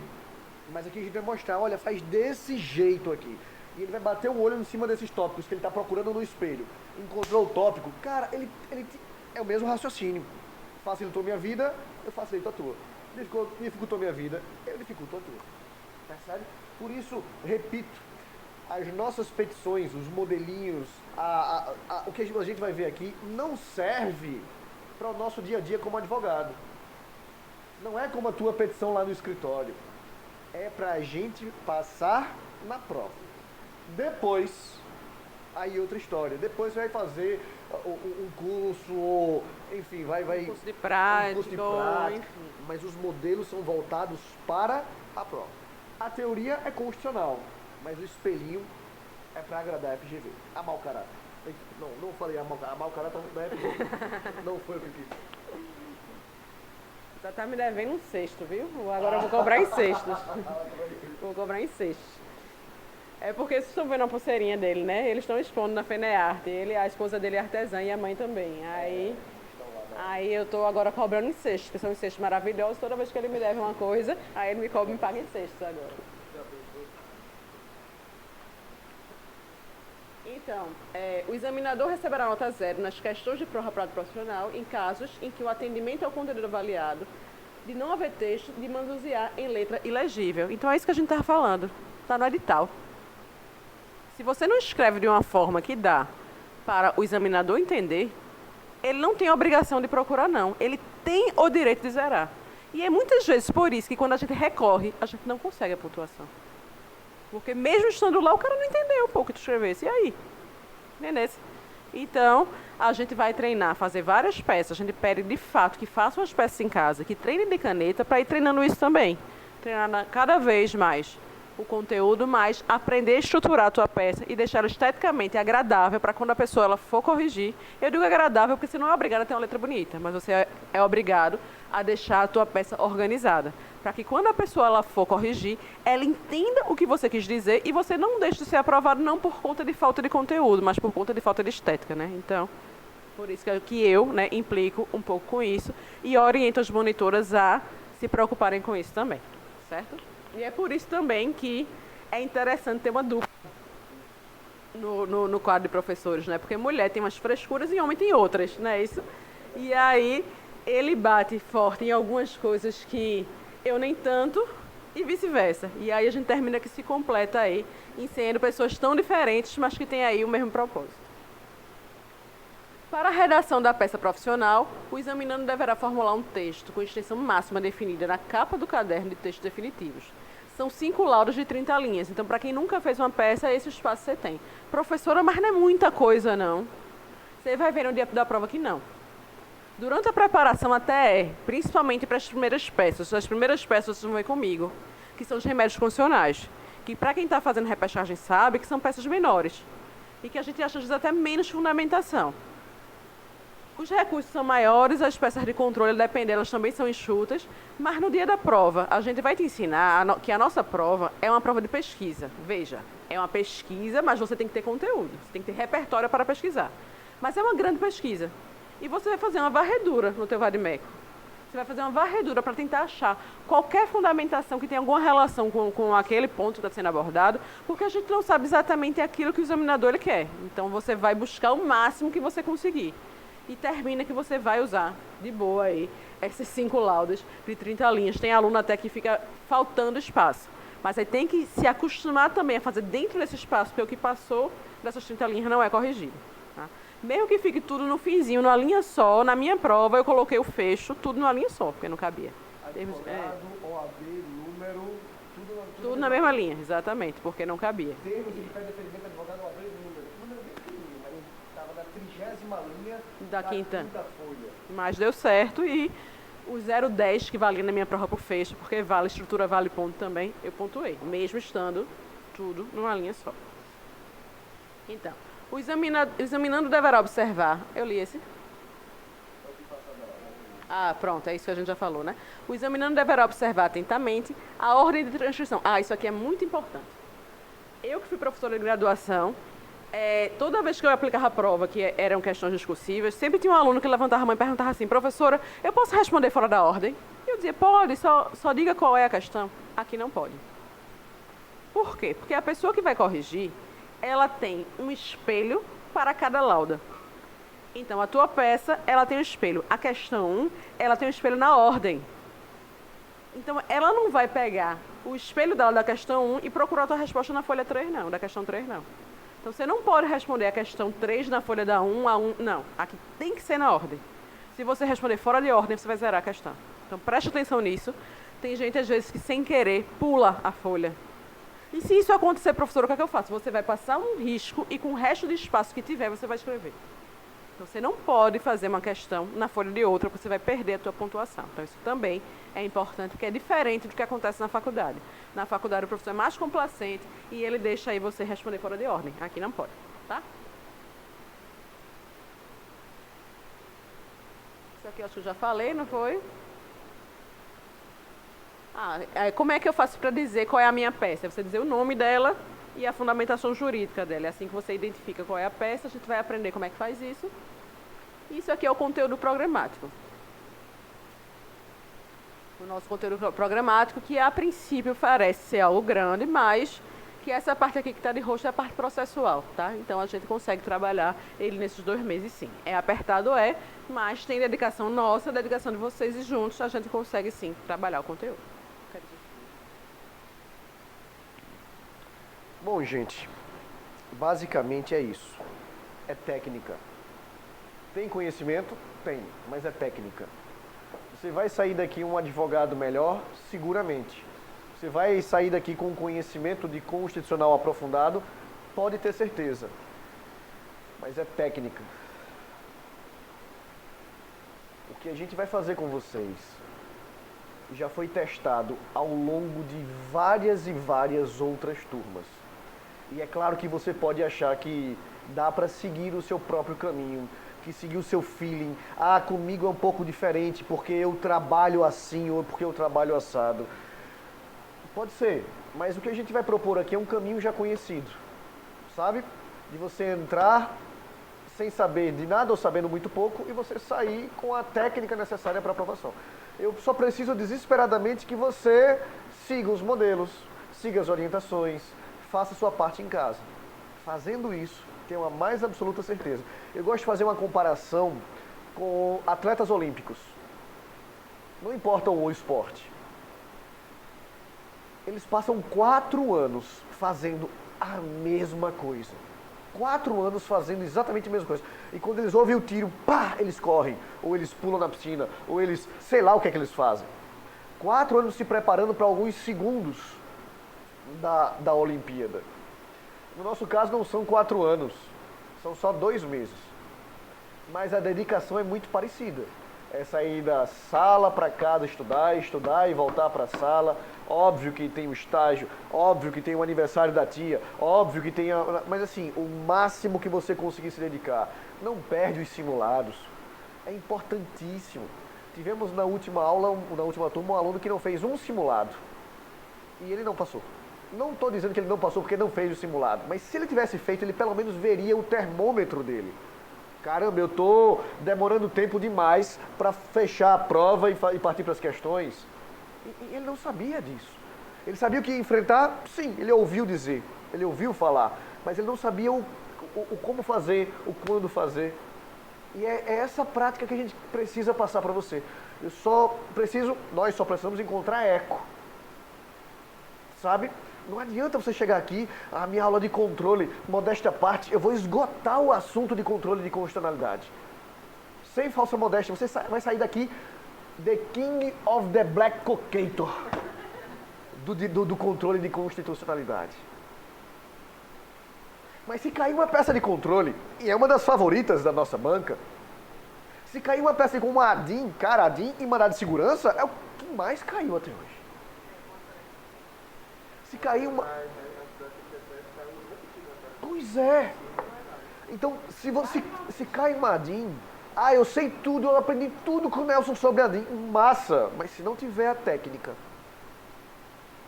Mas aqui a gente vai mostrar, olha, faz desse jeito aqui. E ele vai bater o olho em cima desses tópicos que ele está procurando no espelho. Encontrou o tópico, cara, ele é o mesmo raciocínio. Facilitou minha vida, eu facilito a tua. Dificultou minha vida, eu dificulto a tua. Percebe? Por isso, repito, as nossas petições, os modelinhos, o que a gente vai ver aqui, não serve para o nosso dia a dia como advogado. Não é como a tua petição lá no escritório. É para a gente passar na prova. Depois, aí outra história. Depois você vai fazer um curso, ou, enfim, vai Curso de prática, um curso de prática, enfim. mas os modelos são voltados para a prova. A teoria é constitucional, mas o espelhinho é para agradar a FGV, a mau caráter. Não falei a mau caráter da FGV, não foi o que eu quis. Você tá me devendo um sexto, viu? Agora eu vou cobrar em sextos. Vou cobrar em sextos. É porque vocês estão vendo a pulseirinha dele, né? Eles estão expondo na FENEARTE. A esposa dele é artesã e a mãe também. Aí eu tô agora cobrando em cestos, que são os cestos maravilhosos. Toda vez que ele me deve uma coisa, aí ele me cobra e me paga em cestos agora. Então, o examinador receberá nota 0 nas questões de prova prática profissional em casos em que o atendimento ao conteúdo avaliado de não haver texto de manusear em letra ilegível. Então é isso que a gente estava falando. Está no edital. Se você não escreve de uma forma que dá para o examinador entender, ele não tem a obrigação de procurar, não. Ele tem o direito de zerar. E é muitas vezes por isso que quando a gente recorre, a gente não consegue a pontuação. Porque mesmo estando lá, o cara não entendeu um pouco que tu escrevesse. E aí? Entendeu? Então, a gente vai treinar, fazer várias peças. A gente pede, de fato, que façam as peças em casa, que treinem de caneta, para ir treinando isso também. Treinar cada vez mais o conteúdo, mas aprender a estruturar a tua peça e deixar ela esteticamente agradável para quando a pessoa ela for corrigir. Eu digo agradável porque você não é obrigado a ter uma letra bonita, mas você é obrigado a deixar a tua peça organizada. Para que quando a pessoa ela for corrigir, ela entenda o que você quis dizer e você não deixe de ser aprovado não por conta de falta de conteúdo, mas por conta de falta de estética, né? Então, por isso que eu, né, implico um pouco com isso e oriento as monitoras a se preocuparem com isso também, certo? E é por isso também que é interessante ter uma dupla no quadro de professores, né? Porque mulher tem umas frescuras e homem tem outras, não é isso? E aí ele bate forte em algumas coisas que eu nem tanto e vice-versa. E aí a gente termina que se completa aí em sendo pessoas tão diferentes, mas que têm aí o mesmo propósito. Para a redação da peça profissional, o examinando deverá formular um texto com extensão máxima definida na capa do caderno de textos definitivos. São 5 laudos de 30 linhas. Então, para quem nunca fez uma peça, esse espaço você tem. Professora, mas não é muita coisa, não. Você vai ver no dia da prova que não. Durante a preparação até principalmente para as primeiras peças. As primeiras peças vocês vão ver comigo, que são os remédios funcionais. Que para quem está fazendo repescagem sabe que são peças menores. E que a gente acha às vezes até menos fundamentação. Os recursos são maiores, as peças de controle, dependendo, elas também são enxutas, mas no dia da prova, a gente vai te ensinar que a nossa prova é uma prova de pesquisa. Veja, é uma pesquisa, mas você tem que ter conteúdo, você tem que ter repertório para pesquisar. Mas é uma grande pesquisa. E você vai fazer uma varredura no teu vadimeco. Você vai fazer uma varredura para tentar achar qualquer fundamentação que tenha alguma relação com aquele ponto que está sendo abordado, porque a gente não sabe exatamente aquilo que o examinador ele quer. Então você vai buscar o máximo que você conseguir. E termina que você vai usar de boa aí esses 5 laudos de 30 linhas. Tem aluno até que fica faltando espaço. Mas aí tem que se acostumar também a fazer dentro desse espaço, porque o que passou dessas 30 linhas não é corrigido. Tá? Mesmo que fique tudo no finzinho, numa linha só, na minha prova eu coloquei o fecho, tudo numa linha só, porque não cabia. Advogado, OAB, número, tudo na mesma linha, exatamente, porque não cabia. Termos de pré-defendimento, advogado, OAB, número. Número bem pequenininho, mas estava na 30ª linha da quinta folha. Mas deu certo e o 0,10 que valia na minha prova por fecho, porque vale estrutura, vale ponto também, eu pontuei, mesmo estando tudo numa linha só. Então, o examinando deverá observar. Eu li esse? Ah, pronto, é isso que a gente já falou, né? O examinando deverá observar atentamente a ordem de transcrição. Ah, isso aqui é muito importante. Eu que fui professora de graduação, toda vez que eu aplicava a prova, que eram questões discursivas, sempre tinha um aluno que levantava a mão e perguntava assim: professora, eu posso responder fora da ordem? E eu dizia: pode, só diga qual é a questão. Aqui não pode. Por quê? Porque a pessoa que vai corrigir, ela tem um espelho para cada lauda. Então, a tua peça, ela tem um espelho. A questão 1, ela tem um espelho na ordem. Então, ela não vai pegar o espelho dela da questão 1 e procurar a tua resposta na folha 3, não. Da questão 3, não. Então, você não pode responder a questão 3 na folha da 1 a 1. Não. Aqui tem que ser na ordem. Se você responder fora de ordem, você vai zerar a questão. Então, preste atenção nisso. Tem gente, às vezes, que sem querer pula a folha. E se isso acontecer, professora, o que é que eu faço? Você vai passar um risco e com o resto de espaço que tiver, você vai escrever. Você não pode fazer uma questão na folha de outra, porque você vai perder a tua pontuação. Então isso também é importante, porque é diferente do que acontece na faculdade. Na faculdade o professor é mais complacente e ele deixa aí você responder fora de ordem. Aqui não pode, tá? Isso aqui eu acho que eu já falei, não foi? Como é que eu faço para dizer qual é a minha peça? É você dizer o nome dela e a fundamentação jurídica dela. É assim que você identifica qual é a peça, a gente vai aprender como é que faz isso. Isso aqui é o conteúdo programático. O nosso conteúdo programático, que a princípio parece ser algo grande, mas que essa parte aqui que está de roxo é a parte processual, tá? Então a gente consegue trabalhar ele nesses 2 meses sim. É apertado, mas tem dedicação nossa, dedicação de vocês e juntos a gente consegue sim trabalhar o conteúdo. Bom, gente, basicamente é isso. É técnica. Tem conhecimento? Tem, mas é técnica. Você vai sair daqui um advogado melhor? Seguramente. Você vai sair daqui com um conhecimento de constitucional aprofundado? Pode ter certeza. Mas é técnica. O que a gente vai fazer com vocês já foi testado ao longo de várias e várias outras turmas. E é claro que você pode achar que dá para seguir o seu próprio caminho, que seguir o seu feeling. Comigo é um pouco diferente porque eu trabalho assim ou porque eu trabalho assado. Pode ser, mas o que a gente vai propor aqui é um caminho já conhecido, sabe? De você entrar sem saber de nada ou sabendo muito pouco e você sair com a técnica necessária para aprovação. Eu só preciso desesperadamente que você siga os modelos, siga as orientações, faça a sua parte em casa. Fazendo isso, tenho a mais absoluta certeza. Eu gosto de fazer uma comparação com atletas olímpicos. Não importa o esporte. Eles passam 4 anos fazendo a mesma coisa. 4 anos fazendo exatamente a mesma coisa. E quando eles ouvem o tiro, pá, eles correm. Ou eles pulam na piscina. Ou eles, sei lá o que é que eles fazem. 4 anos se preparando para alguns segundos da Olimpíada. No nosso caso não são 4 anos, são só 2 meses. Mas a dedicação é muito parecida. É sair da sala para casa estudar e voltar para a sala. Óbvio que tem o estágio, óbvio que tem o aniversário da tia, óbvio que tem... Mas assim, o máximo que você conseguir se dedicar. Não perde os simulados. É importantíssimo. Tivemos na última aula, na última turma, um aluno que não fez um simulado. E ele não passou. Não estou dizendo que ele não passou porque não fez o simulado, mas se ele tivesse feito, ele pelo menos veria o termômetro dele. Caramba, eu estou demorando tempo demais para fechar a prova e partir para as questões. E ele não sabia disso. Ele sabia o que ia enfrentar? Sim, ele ouviu dizer, ele ouviu falar, mas ele não sabia o como fazer, o quando fazer. E é essa prática que a gente precisa passar para você. Nós só precisamos encontrar eco. Sabe? Não adianta você chegar aqui, a minha aula de controle, modéstia à parte, eu vou esgotar o assunto de controle de constitucionalidade. Sem falsa modéstia, você vai sair daqui the king of the black cocator do controle de constitucionalidade. Mas se cair uma peça de controle, e é uma das favoritas da nossa banca, se cair uma peça como a ADIM, ADIM e mandado de segurança, é o que mais caiu até hoje. Se cair uma... Pois é. Então, se cai uma ADIM, eu sei tudo, eu aprendi tudo com o Nelson sobre a ADIM, massa, mas se não tiver a técnica,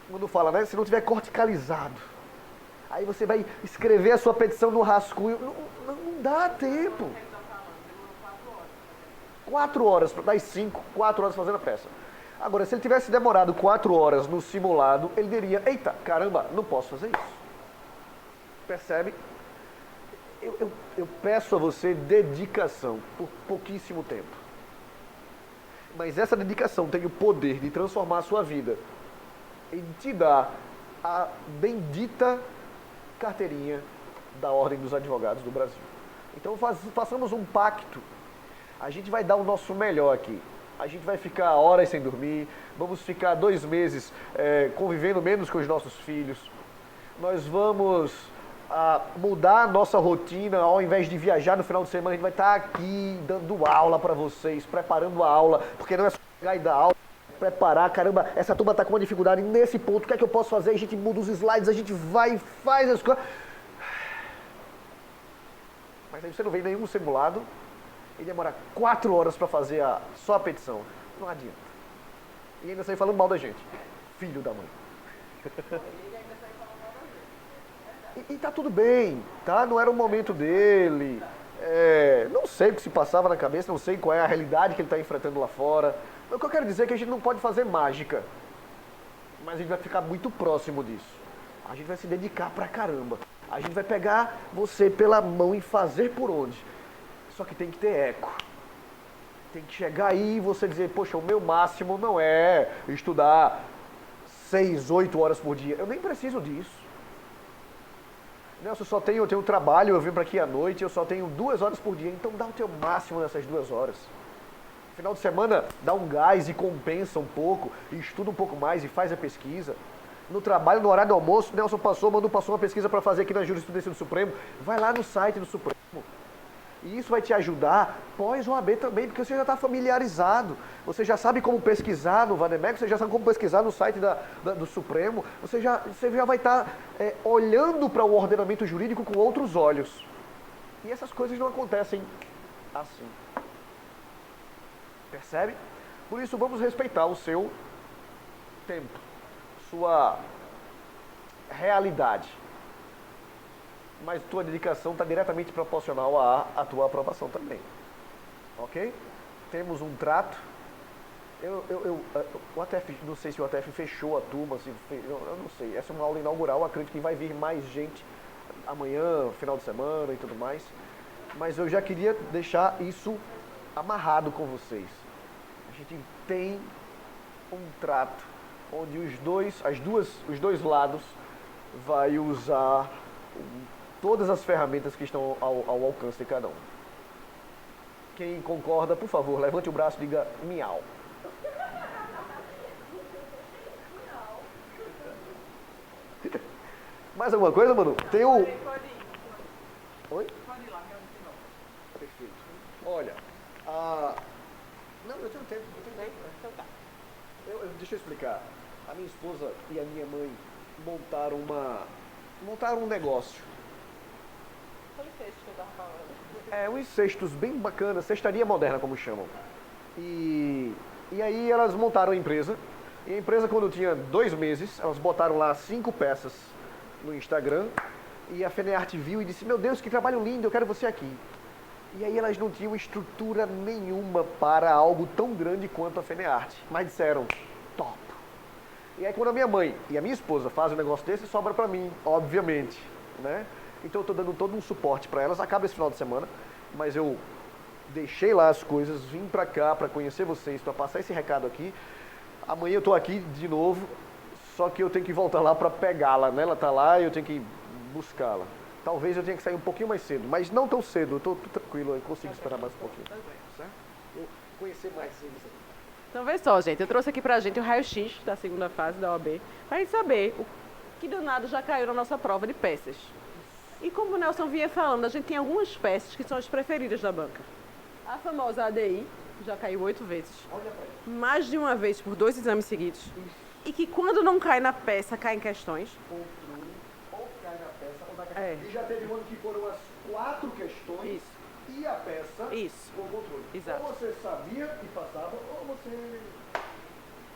quando fala, né, se não tiver corticalizado, aí você vai escrever a sua petição no rascunho, não dá tempo. 4 horas, das 5, 4 horas fazendo a peça. Agora, se ele tivesse demorado 4 horas no simulado, ele diria, eita, caramba, não posso fazer isso. Percebe? Eu peço a você dedicação por pouquíssimo tempo. Mas essa dedicação tem o poder de transformar a sua vida e te dar a bendita carteirinha da Ordem dos Advogados do Brasil. Então façamos um pacto. A gente vai dar o nosso melhor aqui. A gente vai ficar horas sem dormir, vamos ficar 2 meses convivendo menos com os nossos filhos. Nós vamos mudar a nossa rotina, ao invés de viajar no final de semana, a gente vai estar aqui dando aula para vocês, preparando a aula, porque não é só chegar e dar aula, preparar, caramba, essa turma está com uma dificuldade nesse ponto, o que é que eu posso fazer? A gente muda os slides, a gente vai e faz as coisas. Mas aí você não vê nenhum simulado e demora 4 horas para fazer só a petição. Não adianta. E ainda sai falando mal da gente. Filho da mãe. E tá tudo bem, tá? Não era o momento dele. Não sei o que se passava na cabeça, não sei qual é a realidade que ele está enfrentando lá fora. Mas o que eu quero dizer é que a gente não pode fazer mágica. Mas a gente vai ficar muito próximo disso. A gente vai se dedicar pra caramba. A gente vai pegar você pela mão e fazer por onde. Só que tem que ter eco. Tem que chegar aí e você dizer, poxa, o meu máximo não é estudar 6, 8 horas por dia. Eu nem preciso disso. Nelson, eu tenho trabalho, eu vim para aqui à noite, eu só tenho 2 horas por dia. Então dá o teu máximo nessas 2 horas. Final de semana, dá um gás e compensa um pouco, e estuda um pouco mais e faz a pesquisa. No trabalho, no horário do almoço, Nelson passou uma pesquisa para fazer aqui na jurisprudência do Supremo. Vai lá no site do Supremo. E isso vai te ajudar pós-OAB também, porque você já está familiarizado. Você já sabe como pesquisar no Vademec, você já sabe como pesquisar no site do Supremo. Você já vai estar olhando para o ordenamento jurídico com outros olhos. E essas coisas não acontecem assim. Percebe? Por isso, vamos respeitar o seu tempo, sua realidade. Mas tua dedicação está diretamente proporcional à tua aprovação também. Ok? Temos um trato. O ATF, não sei se o ATF fechou a turma, eu não sei. Essa é uma aula inaugural, acredito que vai vir mais gente amanhã, final de semana e tudo mais. Mas eu já queria deixar isso amarrado com vocês. A gente tem um trato onde os dois lados vai usar todas as ferramentas que estão ao alcance de cada um. Quem concorda, por favor, levante o braço e diga miau. Mais alguma coisa, Manu? Tem o... Oi? Pode ir lá, perfeito. Olha, não, eu tenho tempo. Então tá. Deixa eu explicar. A minha esposa e a minha mãe montaram um negócio. Qual cesto que eu tava falando? Uns cestos bem bacanas, cestaria moderna, como chamam. E aí elas montaram a empresa. E a empresa, quando tinha 2 meses, elas botaram lá 5 peças no Instagram. E a FENEARTE viu e disse, meu Deus, que trabalho lindo, eu quero você aqui. E aí elas não tinham estrutura nenhuma para algo tão grande quanto a FENEARTE. Mas disseram, top. E aí quando a minha mãe e a minha esposa fazem um negócio desse, sobra para mim, obviamente, né? Então eu estou dando todo um suporte para elas. Acaba esse final de semana, mas eu deixei lá as coisas, vim para cá para conhecer vocês, para passar esse recado aqui. Amanhã eu estou aqui de novo, só que eu tenho que voltar lá para pegá-la, né? Ela está lá e eu tenho que buscá-la. Talvez eu tenha que sair um pouquinho mais cedo, mas não tão cedo, eu estou tranquilo, eu consigo esperar mais um pouquinho. Certo? Eu conhecer mais vocês. Então vê só, gente, eu trouxe aqui pra gente o raio-x da segunda fase da OAB, pra gente saber o que danado já caiu na nossa prova de peças. E como o Nelson vinha falando, a gente tem algumas peças que são as preferidas da banca. A famosa ADI já caiu 8 vezes. Mais de uma vez por 2 exames seguidos. E que quando não cai na peça, cai em questões. Controle, ou cai na peça, ou na questão. É. E já teve um ano que foram as 4 questões. Isso. E a peça Isso. com controle. Exato. Ou você sabia e passava, ou você...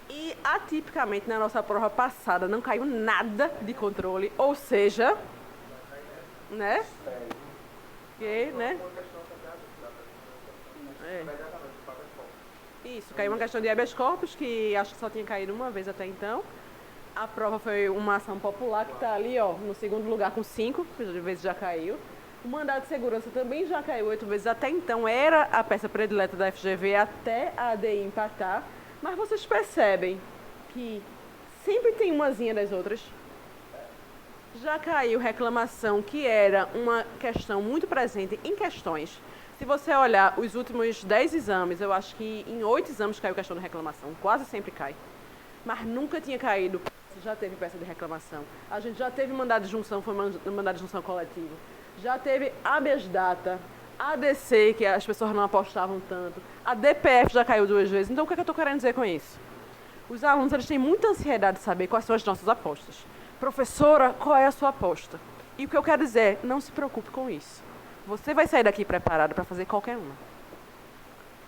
E atipicamente na nossa prova passada não caiu nada de controle, ou seja, né? Que, né? Isso, caiu uma questão de habeas corpus, que acho que só tinha caído uma vez até então. A prova foi uma ação popular que está ali, ó, no segundo lugar com 5 vezes já caiu. O mandado de segurança também já caiu 8 vezes até então, era a peça predileta da FGV até a ADI empatar. Mas vocês percebem que sempre tem umazinha das outras. Já caiu reclamação, que era uma questão muito presente em questões. Se você olhar os últimos 10 exames, eu acho que em 8 exames caiu questão de reclamação. Quase sempre cai. Mas nunca tinha caído já teve peça de reclamação. A gente já teve mandado de junção, foi mandado de junção coletivo. Já teve habeas data, ADC, que as pessoas não apostavam tanto. A DPF já caiu 2 vezes. Então, o que é que eu estou querendo dizer com isso? Os alunos, eles têm muita ansiedade de saber quais são as nossas apostas. Professora, qual é a sua aposta? E o que eu quero dizer é, não se preocupe com isso. Você vai sair daqui preparado para fazer qualquer uma.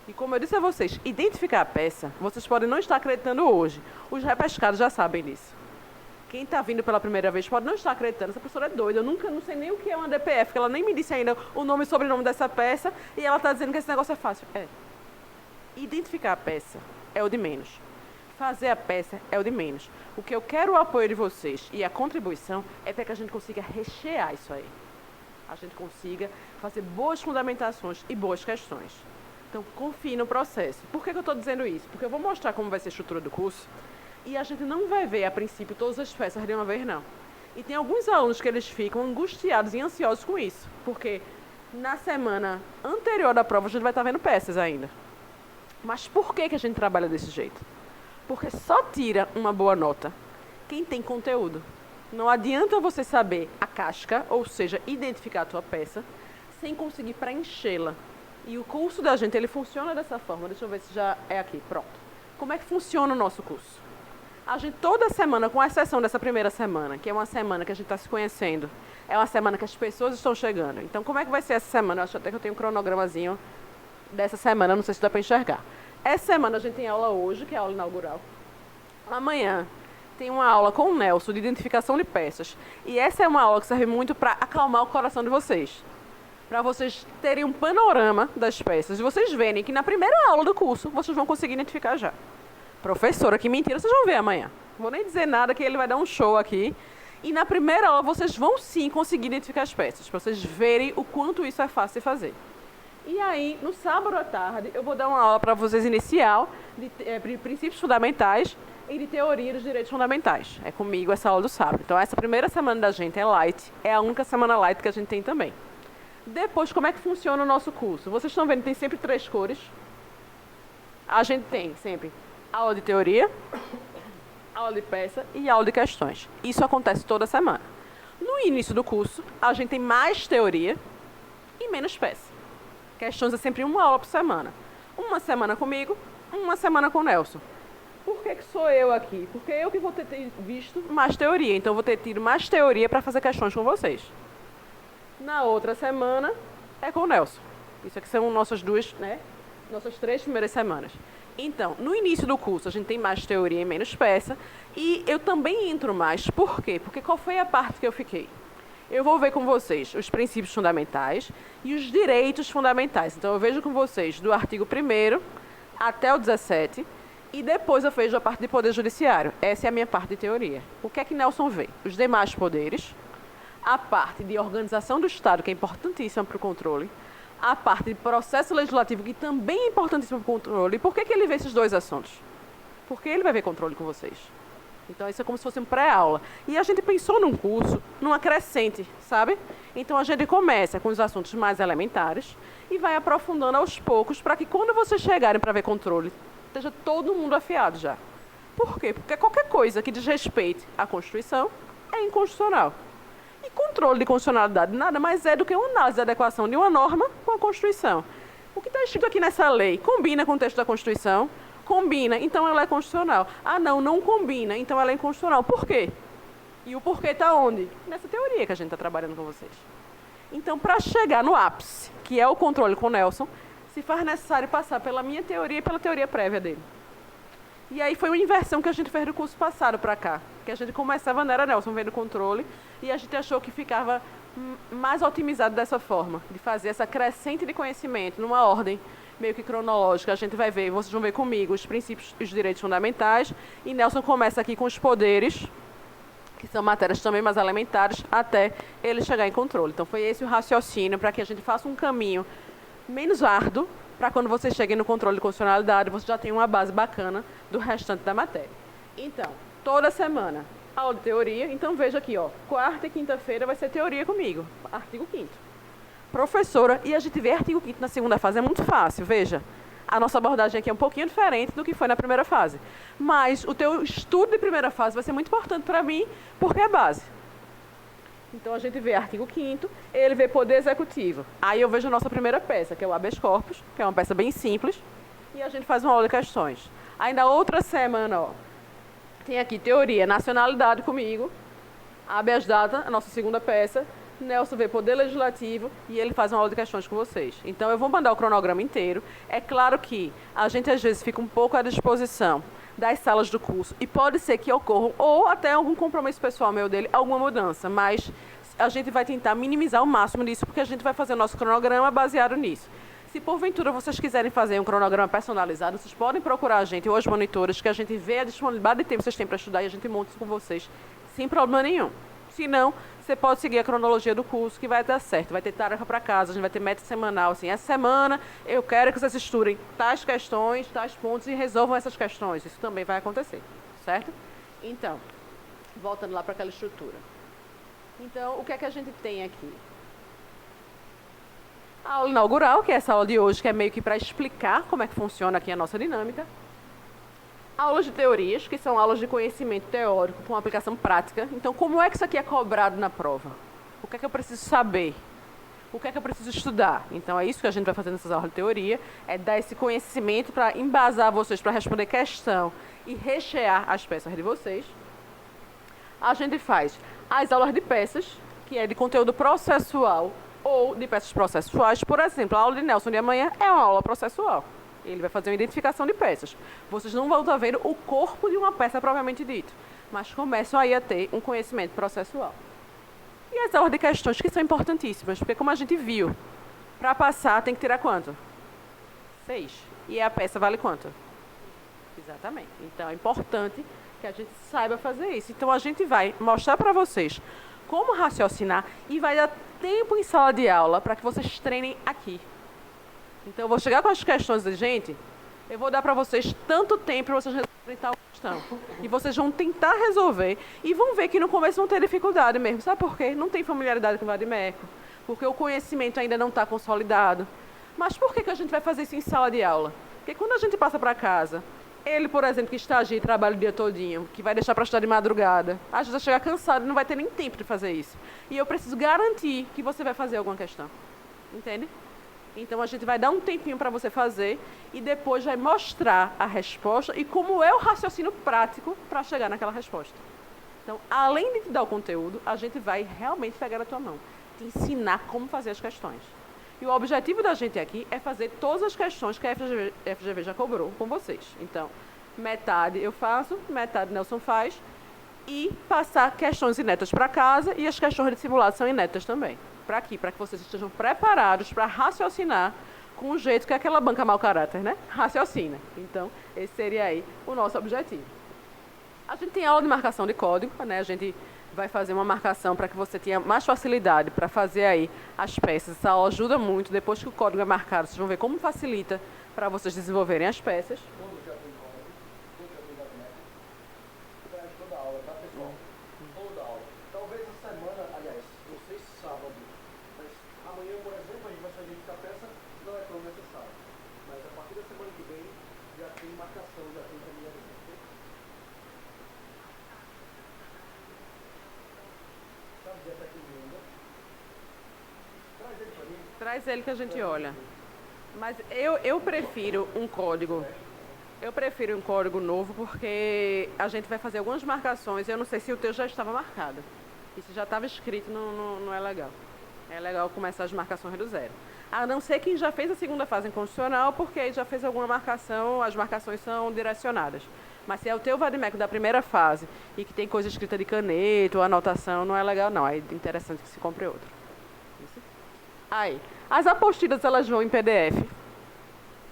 E como eu disse a vocês, identificar a peça, vocês podem não estar acreditando hoje. Os repescados já sabem disso. Quem está vindo pela primeira vez pode não estar acreditando. Essa professora é doida. Eu não sei nem o que é uma DPF, porque ela nem me disse ainda o nome e sobrenome dessa peça, e ela está dizendo que esse negócio é fácil. É. Identificar a peça é o de menos. Fazer a peça é o de menos. O que eu quero o apoio de vocês e a contribuição é para que a gente consiga rechear isso aí. A gente consiga fazer boas fundamentações e boas questões. Então, confie no processo. Por que eu estou dizendo isso? Porque eu vou mostrar como vai ser a estrutura do curso e a gente não vai ver, a princípio, todas as peças de uma vez, não. E tem alguns alunos que eles ficam angustiados e ansiosos com isso, porque na semana anterior da prova a gente vai estar vendo peças ainda. Mas por que a gente trabalha desse jeito? Porque só tira uma boa nota quem tem conteúdo. Não adianta você saber a casca, ou seja, identificar a tua peça, sem conseguir preenchê-la. E o curso da gente, ele funciona dessa forma. Deixa eu ver se já é aqui, pronto. Como é que funciona o nosso curso? A gente toda semana, com exceção dessa primeira semana, que é uma semana que a gente está se conhecendo, é uma semana que as pessoas estão chegando. Então, como é que vai ser essa semana? Eu acho até que eu tenho um cronogramazinho dessa semana, não sei se dá para enxergar. Essa semana a gente tem aula hoje, que é a aula inaugural. Amanhã tem uma aula com o Nelson de identificação de peças. E essa é uma aula que serve muito para acalmar o coração de vocês. Para vocês terem um panorama das peças. E vocês verem que na primeira aula do curso, vocês vão conseguir identificar já. Professora, que mentira, vocês vão ver amanhã. Não vou nem dizer nada, que ele vai dar um show aqui. E na primeira aula, vocês vão sim conseguir identificar as peças. Para vocês verem o quanto isso é fácil de fazer. E aí, no sábado à tarde, eu vou dar uma aula para vocês inicial de princípios fundamentais e de teoria dos direitos fundamentais. É comigo essa aula do sábado. Então, essa primeira semana da gente é light. É a única semana light que a gente tem também. Depois, como é que funciona o nosso curso? Vocês estão vendo que tem sempre 3 cores. A gente tem sempre aula de teoria, aula de peça e aula de questões. Isso acontece toda semana. No início do curso, a gente tem mais teoria e menos peça. Questões é sempre uma aula por semana. Uma semana comigo, uma semana com o Nelson. Por que sou eu aqui? Porque eu que vou ter visto mais teoria. Então, eu vou ter tido mais teoria para fazer questões com vocês. Na outra semana, é com o Nelson. Isso aqui são nossas 3 primeiras semanas. Então, no início do curso, a gente tem mais teoria e menos peça. E eu também entro mais. Por quê? Porque qual foi a parte que eu fiquei? Eu vou ver com vocês os princípios fundamentais e os direitos fundamentais. Então, eu vejo com vocês do artigo 1º até o 17, e depois eu vejo a parte de poder judiciário. Essa é a minha parte de teoria. O que é que Nelson vê? Os demais poderes, a parte de organização do Estado, que é importantíssima para o controle, a parte de processo legislativo, que também é importantíssima para o controle. E por que ele vê esses 2 assuntos? Porque ele vai ver controle com vocês. Então, isso é como se fosse um pré-aula. E a gente pensou num curso, numa crescente, sabe? Então, a gente começa com os assuntos mais elementares e vai aprofundando aos poucos para que quando vocês chegarem para ver controle, esteja todo mundo afiado já. Por quê? Porque qualquer coisa que desrespeite a Constituição é inconstitucional. E controle de constitucionalidade nada mais é do que uma análise de adequação de uma norma com a Constituição. O que está escrito aqui nessa lei combina com o texto da Constituição? Combina, então ela é constitucional. Ah, não combina, então ela é inconstitucional. Por quê? E o porquê está onde? Nessa teoria que a gente está trabalhando com vocês. Então, para chegar no ápice, que é o controle com o Nelson, se faz necessário passar pela minha teoria e pela teoria prévia dele. E aí foi uma inversão que a gente fez do curso passado para cá. Que a gente começava, não era Nelson vendo controle, e a gente achou que ficava mais otimizado dessa forma, de fazer essa crescente de conhecimento numa ordem meio que cronológica. A gente vai ver, vocês vão ver comigo, os princípios e os direitos fundamentais, e Nelson começa aqui com os poderes, que são matérias também mais elementares, até ele chegar em controle. Então foi esse o raciocínio, para que a gente faça um caminho menos árduo, para quando vocês cheguem no controle de constitucionalidade, você já tem uma base bacana do restante da matéria. Então, toda semana, aula de teoria. Então, veja aqui, ó, quarta e quinta-feira vai ser teoria comigo, artigo 5º. Professora, e a gente vê artigo 5º na segunda fase, é muito fácil, veja. A nossa abordagem aqui é um pouquinho diferente do que foi na primeira fase. Mas o teu estudo de primeira fase vai ser muito importante para mim, porque é base. Então a gente vê artigo 5º, ele vê poder executivo. Aí eu vejo a nossa primeira peça, que é o habeas corpus, que é uma peça bem simples, e a gente faz uma aula de questões. Ainda outra semana, ó, tem aqui teoria, nacionalidade comigo, habeas data, a nossa segunda peça, Nelson vê poder legislativo e ele faz uma aula de questões com vocês. Então eu vou mandar o cronograma inteiro. É claro que a gente às vezes fica um pouco à disposição das salas do curso e pode ser que ocorram, ou até algum compromisso pessoal meu dele, alguma mudança, mas a gente vai tentar minimizar o máximo disso, porque a gente vai fazer o nosso cronograma baseado nisso. Se porventura vocês quiserem fazer um cronograma personalizado, vocês podem procurar a gente ou os monitores, que a gente vê a disponibilidade de tempo que vocês têm para estudar e a gente monta isso com vocês sem problema nenhum. Se não, você pode seguir a cronologia do curso, que vai dar certo. Vai ter tarefa para casa, a gente vai ter meta semanal. Assim, essa semana eu quero que vocês estudem tais questões, tais pontos e resolvam essas questões. Isso também vai acontecer, certo? Então, voltando lá para aquela estrutura. Então, o que é que a gente tem aqui? A aula inaugural, que é essa aula de hoje, que é meio que para explicar como é que funciona aqui a nossa dinâmica. Aulas de teorias, que são aulas de conhecimento teórico com aplicação prática. Então, como é que isso aqui é cobrado na prova? O que é que eu preciso saber? O que é que eu preciso estudar? Então, é isso que a gente vai fazer nessas aulas de teoria, é dar esse conhecimento para embasar vocês, para responder questão e rechear as peças de vocês. A gente faz as aulas de peças, que é de conteúdo processual ou de peças processuais. Por exemplo, a aula de Nelson de amanhã é uma aula processual. Ele vai fazer uma identificação de peças. Vocês não vão estar vendo o corpo de uma peça propriamente dito, mas começam aí a ter um conhecimento processual. E as aulas de questões, que são importantíssimas, porque como a gente viu, para passar tem que tirar quanto? 6. E a peça vale quanto? Exatamente. Então é importante que a gente saiba fazer isso. Então a gente vai mostrar para vocês como raciocinar e vai dar tempo em sala de aula para que vocês treinem aqui. Então, eu vou chegar com as questões de gente, eu vou dar para vocês tanto tempo para vocês resolverem tal questão. E vocês vão tentar resolver e vão ver que no começo vão ter dificuldade mesmo. Sabe por quê? Não tem familiaridade com o vadimeco, porque o conhecimento ainda não está consolidado. Mas por que a gente vai fazer isso em sala de aula? Porque quando a gente passa para casa, ele, por exemplo, que estagia e trabalha o dia todinho, que vai deixar para estudar de madrugada, às vezes vai chegar cansado e não vai ter nem tempo de fazer isso. E eu preciso garantir que você vai fazer alguma questão. Entende? Então, a gente vai dar um tempinho para você fazer e depois vai mostrar a resposta e como é o raciocínio prático para chegar naquela resposta. Então, além de te dar o conteúdo, a gente vai realmente pegar na tua mão, te ensinar como fazer as questões. E o objetivo da gente aqui é fazer todas as questões que a FGV já cobrou com vocês. Então, metade eu faço, metade Nelson faz e passar questões inéditas para casa e as questões de simulado são inéditas também. Para aqui, para que vocês estejam preparados para raciocinar com o jeito que aquela banca mau caráter, né? Raciocina. Então, esse seria aí o nosso objetivo. A gente tem aula de marcação de código, né? A gente vai fazer uma marcação para que você tenha mais facilidade para fazer aí as peças. Essa aula ajuda muito. Depois que o código é marcado, vocês vão ver como facilita para vocês desenvolverem as peças. Traz ele que a gente olha. Mas eu prefiro um código. Eu prefiro um código novo porque a gente vai fazer algumas marcações. Eu não sei se o teu já estava marcado. E se já estava escrito, não é legal. É legal começar as marcações do zero. A não ser quem já fez a segunda fase em constitucional, porque aí já fez alguma marcação, as marcações são direcionadas. Mas se é o teu vadimeco da primeira fase e que tem coisa escrita de caneta ou anotação, não é legal não. É interessante que se compre outro. Isso. Aí, as apostilas elas vão em PDF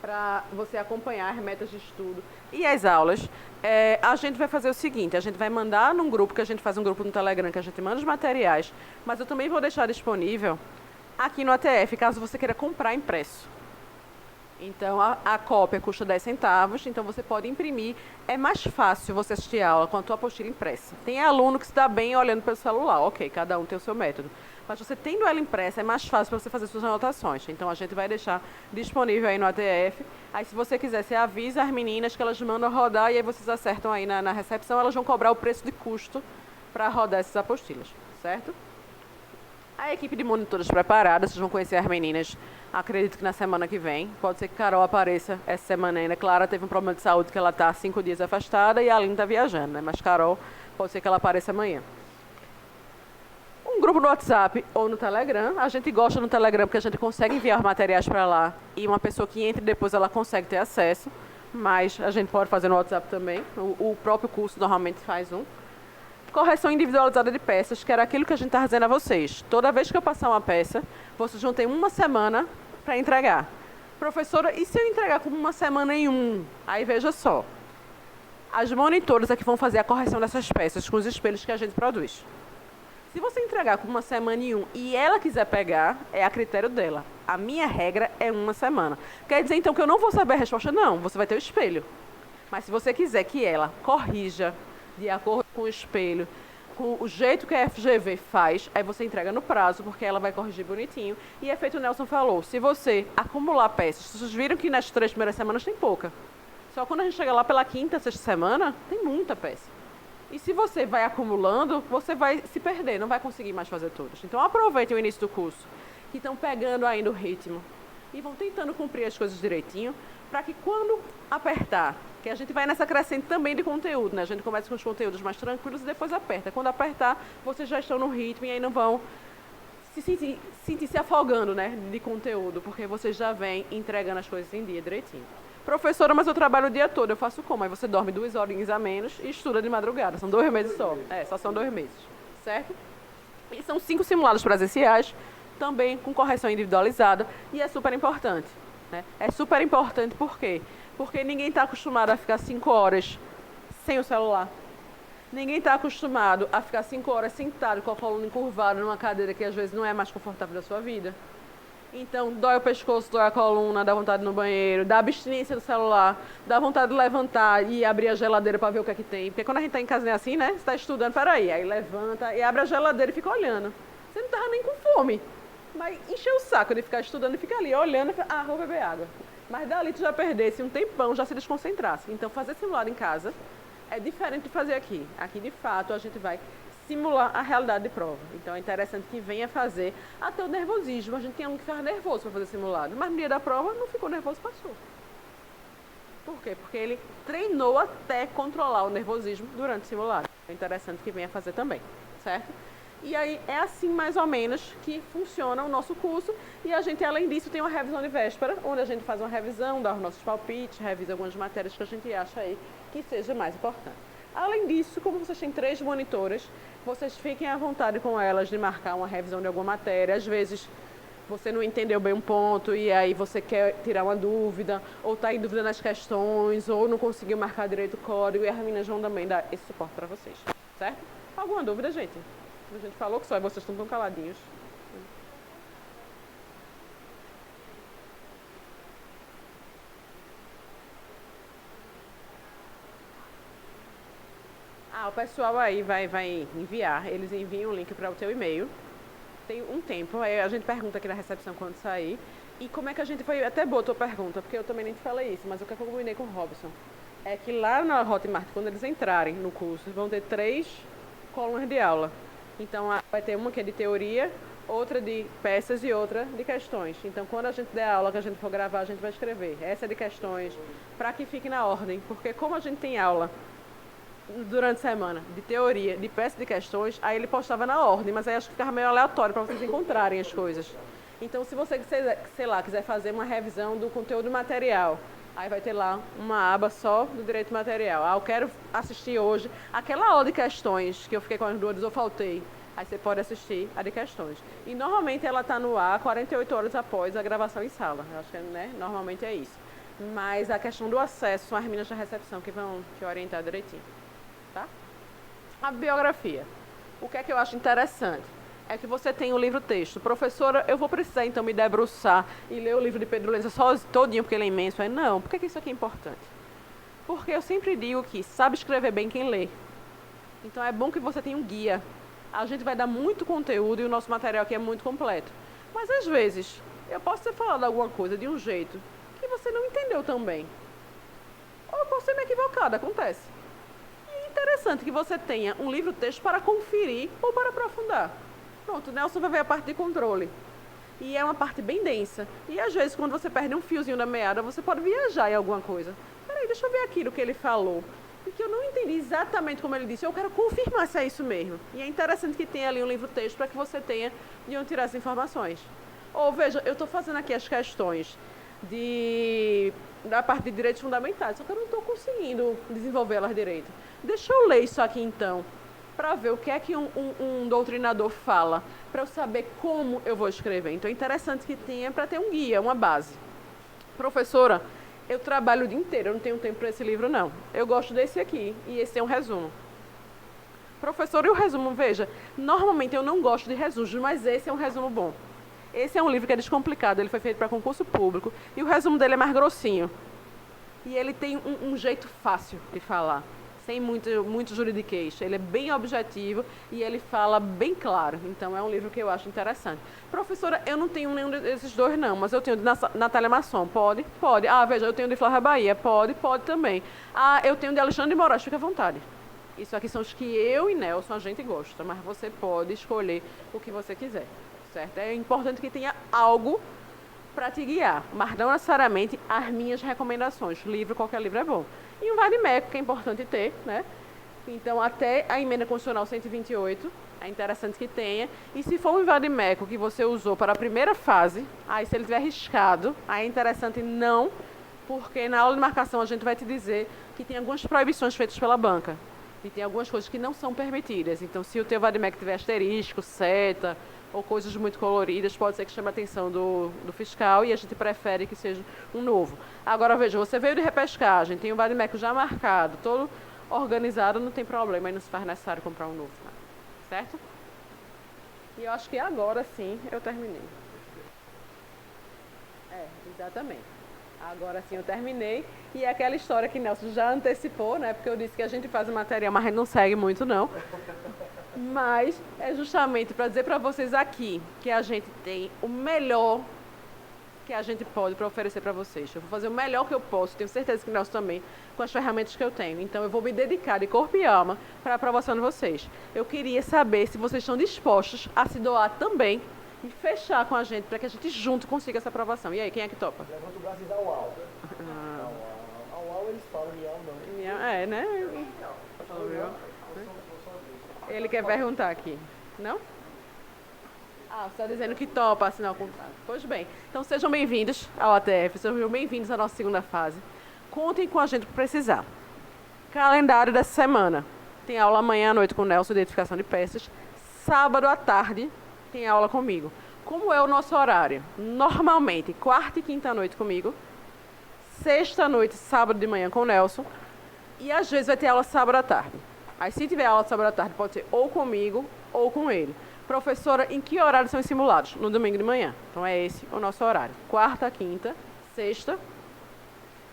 para você acompanhar as metas de estudo e as aulas. A gente vai fazer o seguinte, a gente vai mandar num grupo, que a gente faz um grupo no Telegram, que a gente manda os materiais, mas eu também vou deixar disponível aqui no ATF, caso você queira comprar impresso. Então, a cópia custa 10 centavos, então você pode imprimir. É mais fácil você assistir a aula com a tua apostila impressa. Tem aluno que se dá bem olhando pelo celular, ok, cada um tem o seu método. Mas você tendo ela impressa, é mais fácil para você fazer suas anotações. Então, a gente vai deixar disponível aí no ATF. Aí, se você quiser, você avisa as meninas que elas mandam rodar e aí vocês acertam aí na recepção. Elas vão cobrar o preço de custo para rodar essas apostilas, certo? A equipe de monitores preparada, vocês vão conhecer as meninas, acredito que na semana que vem. Pode ser que Carol apareça essa semana ainda. Clara teve um problema de saúde que ela está 5 dias afastada e a Aline está viajando, né? Mas Carol, pode ser que ela apareça amanhã. Um grupo no WhatsApp ou no Telegram. A gente gosta no Telegram porque a gente consegue enviar materiais para lá e uma pessoa que entre depois ela consegue ter acesso, mas a gente pode fazer no WhatsApp também. O próprio curso normalmente faz um. Correção individualizada de peças, que era aquilo que a gente está dizendo a vocês. Toda vez que eu passar uma peça, vocês vão ter uma semana para entregar. Professora, e se eu entregar com uma semana em um? Aí veja só. As monitoras é que vão fazer a correção dessas peças com os espelhos que a gente produz. Se você entregar com uma semana em um e ela quiser pegar, é a critério dela. A minha regra é uma semana. Quer dizer, então, que eu não vou saber a resposta? Não, você vai ter o espelho. Mas se você quiser que ela corrija de acordo com o espelho, com o jeito que a FGV faz, aí você entrega no prazo, porque ela vai corrigir bonitinho. E é feito o Nelson falou, se você acumular peças, vocês viram que nas 3 primeiras semanas tem pouca. Só quando a gente chega lá pela 5ª, 6ª semana, tem muita peça. E se você vai acumulando, você vai se perder, não vai conseguir mais fazer todas. Então aproveitem o início do curso, que estão pegando ainda o ritmo, e vão tentando cumprir as coisas direitinho, para que quando apertar, que a gente vai nessa crescente também de conteúdo, né? A gente começa com os conteúdos mais tranquilos e depois aperta. Quando apertar, vocês já estão no ritmo e aí não vão sentir se afogando, né, de conteúdo, porque vocês já vêm entregando as coisas em dia direitinho. Professora, mas eu trabalho o dia todo, eu faço como? Aí você dorme 2 horinhas a menos e estuda de madrugada. São 2 meses só. Só são 2 meses, certo? E são 5 simulados presenciais, também com correção individualizada, e é super importante, né? É super importante por quê? Porque ninguém está acostumado a ficar 5 horas sem o celular. Ninguém está acostumado a ficar 5 horas sentado com a coluna encurvada numa cadeira que às vezes não é mais confortável da sua vida. Então, dói o pescoço, dói a coluna, dá vontade de ir no banheiro, dá abstinência do celular, dá vontade de levantar e abrir a geladeira para ver o que é que tem. Porque quando a gente está em casa é assim, né? Você está estudando, peraí, aí levanta e abre a geladeira e fica olhando. Você não estava nem com fome, mas encheu o saco de ficar estudando e ficar ali olhando e falar, vou beber água. Mas dali tu já perdesse um tempão, já se desconcentrasse. Então, fazer simulado em casa é diferente de fazer aqui. Aqui, de fato, a gente vai simular a realidade de prova. Então, é interessante que venha fazer até o nervosismo. A gente tem um que ficava nervoso para fazer simulado, mas no dia da prova não ficou nervoso, passou. Por quê? Porque ele treinou até controlar o nervosismo durante o simulado. É interessante que venha fazer também, certo? E aí é assim mais ou menos que funciona o nosso curso. E a gente, além disso, tem uma revisão de véspera, onde a gente faz uma revisão, dá os nossos palpites, revisa algumas matérias que a gente acha aí que seja mais importante. Além disso, como vocês têm 3 monitoras, vocês fiquem à vontade com elas de marcar uma revisão de alguma matéria. Às vezes você não entendeu bem um ponto e aí você quer tirar uma dúvida, ou está em dúvida nas questões, ou não conseguiu marcar direito o código, e as meninas vão também dar esse suporte para vocês, certo? Alguma dúvida, gente? A gente falou que só vocês estão tão caladinhos. O pessoal aí vai enviar, eles enviam o link para o teu e-mail. Tem um tempo, aí a gente pergunta aqui na recepção quando sair. E como é que a gente foi, até boa a tua pergunta, porque eu também nem te falei isso, mas o que eu combinei com o Robson é que lá na Hotmart, quando eles entrarem no curso, vão ter 3 colunas de aula. Então, vai ter uma que é de teoria, outra de peças e outra de questões. Então, quando a gente der a aula que a gente for gravar, a gente vai escrever. Essa é de questões, para que fique na ordem. Porque como a gente tem aula durante a semana de teoria, de peças e de questões, aí ele postava na ordem, mas aí acho que ficava meio aleatório para vocês encontrarem as coisas. Então, se você, sei lá, quiser fazer uma revisão do conteúdo material, aí vai ter lá uma aba só do direito material. Eu quero assistir hoje aquela aula de questões que eu fiquei com as dúvidas, eu faltei. Aí você pode assistir a de questões. E normalmente ela está no ar 48 horas após a gravação em sala. Eu acho que, né, normalmente é isso. Mas a questão do acesso são as meninas da recepção que vão te orientar direitinho. Tá? A biografia. O que é que eu acho interessante? é que você tem o livro-texto. Professora, eu vou precisar então me debruçar e ler o livro de Pedro Lenza só todinho porque ele é imenso. Aí, não, por que isso aqui é importante? Porque eu sempre digo que sabe escrever bem quem lê. Então é bom que você tenha um guia. A gente vai dar muito conteúdo e o nosso material aqui é muito completo. Mas às vezes, eu posso ter falado alguma coisa de um jeito que você não entendeu tão bem. Ou eu posso ter me equivocado, acontece. E é interessante que você tenha um livro-texto para conferir ou para aprofundar. Pronto, o Nelson vai ver a parte de controle. E é uma parte bem densa. E às vezes, quando você perde um fiozinho da meada, você pode viajar em alguma coisa. Peraí, deixa eu ver aquilo que ele falou. Porque eu não entendi exatamente como ele disse. Eu quero confirmar se é isso mesmo. E é interessante que tenha ali um livro-texto para que você tenha de onde tirar as informações. Ou veja, eu estou fazendo aqui as questões da parte de direitos fundamentais, só que eu não estou conseguindo desenvolvê-las direito. Deixa eu ler isso aqui então, para ver o que é que um doutrinador fala, para eu saber como eu vou escrever. Então é interessante que tenha para ter um guia, uma base. Professora, eu trabalho o dia inteiro, eu não tenho tempo para esse livro não. Eu gosto desse aqui, e esse é um resumo. Professor, e o resumo? Veja, normalmente eu não gosto de resumos, mas esse é um resumo bom. Esse é um livro que é descomplicado, ele foi feito para concurso público, e o resumo dele é mais grossinho. E ele tem um jeito fácil de falar, sem muito juridiquês. Ele é bem objetivo e ele fala bem claro. Então é um livro que eu acho interessante. Professora, eu não tenho nenhum desses dois não, mas eu tenho de Natália Masson. Pode? Pode. Ah, veja, eu tenho de Flávia Bahia. Pode? Pode também. Ah, eu tenho de Alexandre de Moraes. Fica à vontade. Isso aqui são os que eu e Nelson a gente gosta, mas você pode escolher o que você quiser, certo? É importante que tenha algo para te guiar, mas não necessariamente as minhas recomendações. Qualquer livro é bom. E um vade-mecum, que é importante ter, né? Então, até a emenda constitucional 128, é interessante que tenha. E se for um vade-mecum que você usou para a primeira fase, aí se ele estiver arriscado, aí é interessante não, porque na aula de marcação a gente vai te dizer que tem algumas proibições feitas pela banca. E tem algumas coisas que não são permitidas. Então, se o teu vade-mecum tiver asterisco, seta, ou coisas muito coloridas, pode ser que chame a atenção do fiscal e a gente prefere que seja um novo. Agora, veja, você veio de repescagem, tem um vade-mecum já marcado, todo organizado, não tem problema, aí não se faz necessário comprar um novo, certo? E eu acho que agora sim eu terminei. Exatamente. Agora sim eu terminei. E é aquela história que Nelson já antecipou, né? Porque eu disse que a gente faz o material, mas a gente não segue muito, não. Mas é justamente para dizer para vocês aqui que a gente tem o melhor que a gente pode para oferecer para vocês. Eu vou fazer o melhor que eu posso, tenho certeza que Nelson também, com as ferramentas que eu tenho. Então eu vou me dedicar de corpo e alma para a aprovação de vocês. Eu queria saber se vocês estão dispostos a se doar também e fechar com a gente para que a gente junto consiga essa aprovação. E aí, quem é que topa? Levanta o braço e dá o au. Au, eles falam, miau não. Miau, né? Ele quer perguntar aqui, não? Ah, você está dizendo que topa assinar o contrato. Pois bem, então sejam bem-vindos ao ATF, sejam bem-vindos à nossa segunda fase. Contem com a gente para precisar. Calendário dessa semana. Tem aula amanhã à noite com o Nelson, identificação de peças. Sábado à tarde tem aula comigo. Como é o nosso horário? Normalmente, quarta e quinta à noite comigo. Sexta à noite, sábado de manhã com o Nelson. E às vezes vai ter aula sábado à tarde. Aí se tiver aula sábado à tarde, pode ser ou comigo ou com ele. Professora, em que horário são os simulados? No domingo de manhã. Então é esse o nosso horário. Quarta, quinta, sexta,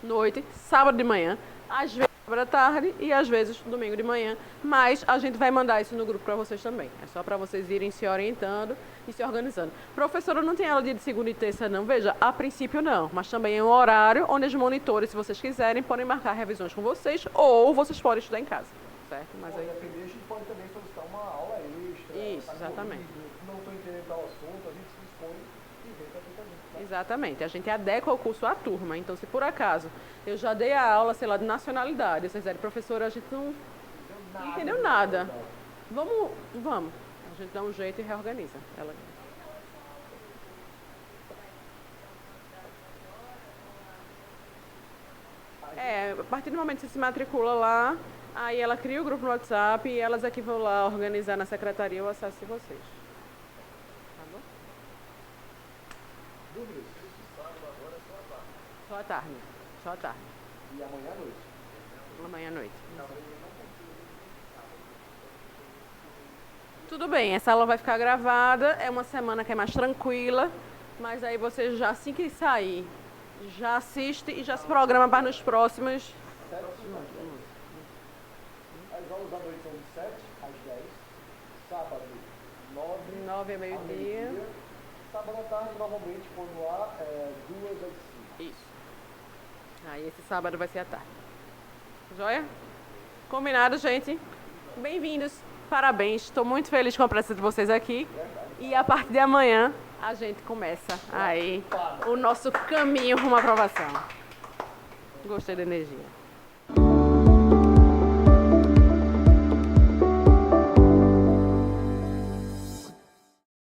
noite, sábado de manhã, às vezes sábado à tarde e às vezes domingo de manhã. Mas a gente vai mandar isso no grupo para vocês também. É só para vocês irem se orientando e se organizando. Professora, não tem aula dia de segunda e terça não? Veja, a princípio não. Mas também é um horário onde os monitores, se vocês quiserem, podem marcar revisões com vocês ou vocês podem estudar em casa. Certo? Mas aí... depender, a gente pode também solicitar uma aula extra. Isso, exatamente. Não estou entendendo tal assunto, a gente se dispõe e vem perfeitamente. Tá? Exatamente. A gente adequa o curso à turma. Então, se por acaso eu já dei a aula, sei lá, de nacionalidade, vocês disserem, professora, a gente não entendeu nada. Vamos. A gente dá um jeito e reorganiza. Ela... a partir do momento que você se matricula lá, aí ela cria o grupo no WhatsApp e elas aqui vão lá organizar na secretaria o acesso de vocês. Tá bom? Dúvidas? Sábado agora é só à tarde. Só à tarde. Só à tarde. E amanhã à noite? Amanhã à noite. E Tudo bem, essa aula vai ficar gravada, é uma semana que é mais tranquila, mas aí você já assim que sair, já assiste e já se programa para nos próximos. As aulas da noite são de 7 às 10, sábado 9 a meio-dia. Sábado à tarde, normalmente, quando há 2 às 5. Isso. Aí esse sábado vai ser à tarde. Joia? Combinado, gente? Bem-vindos, parabéns. Estou muito feliz com a presença de vocês aqui. E a partir de amanhã a gente começa aí o nosso caminho rumo à aprovação. Gostei da energia.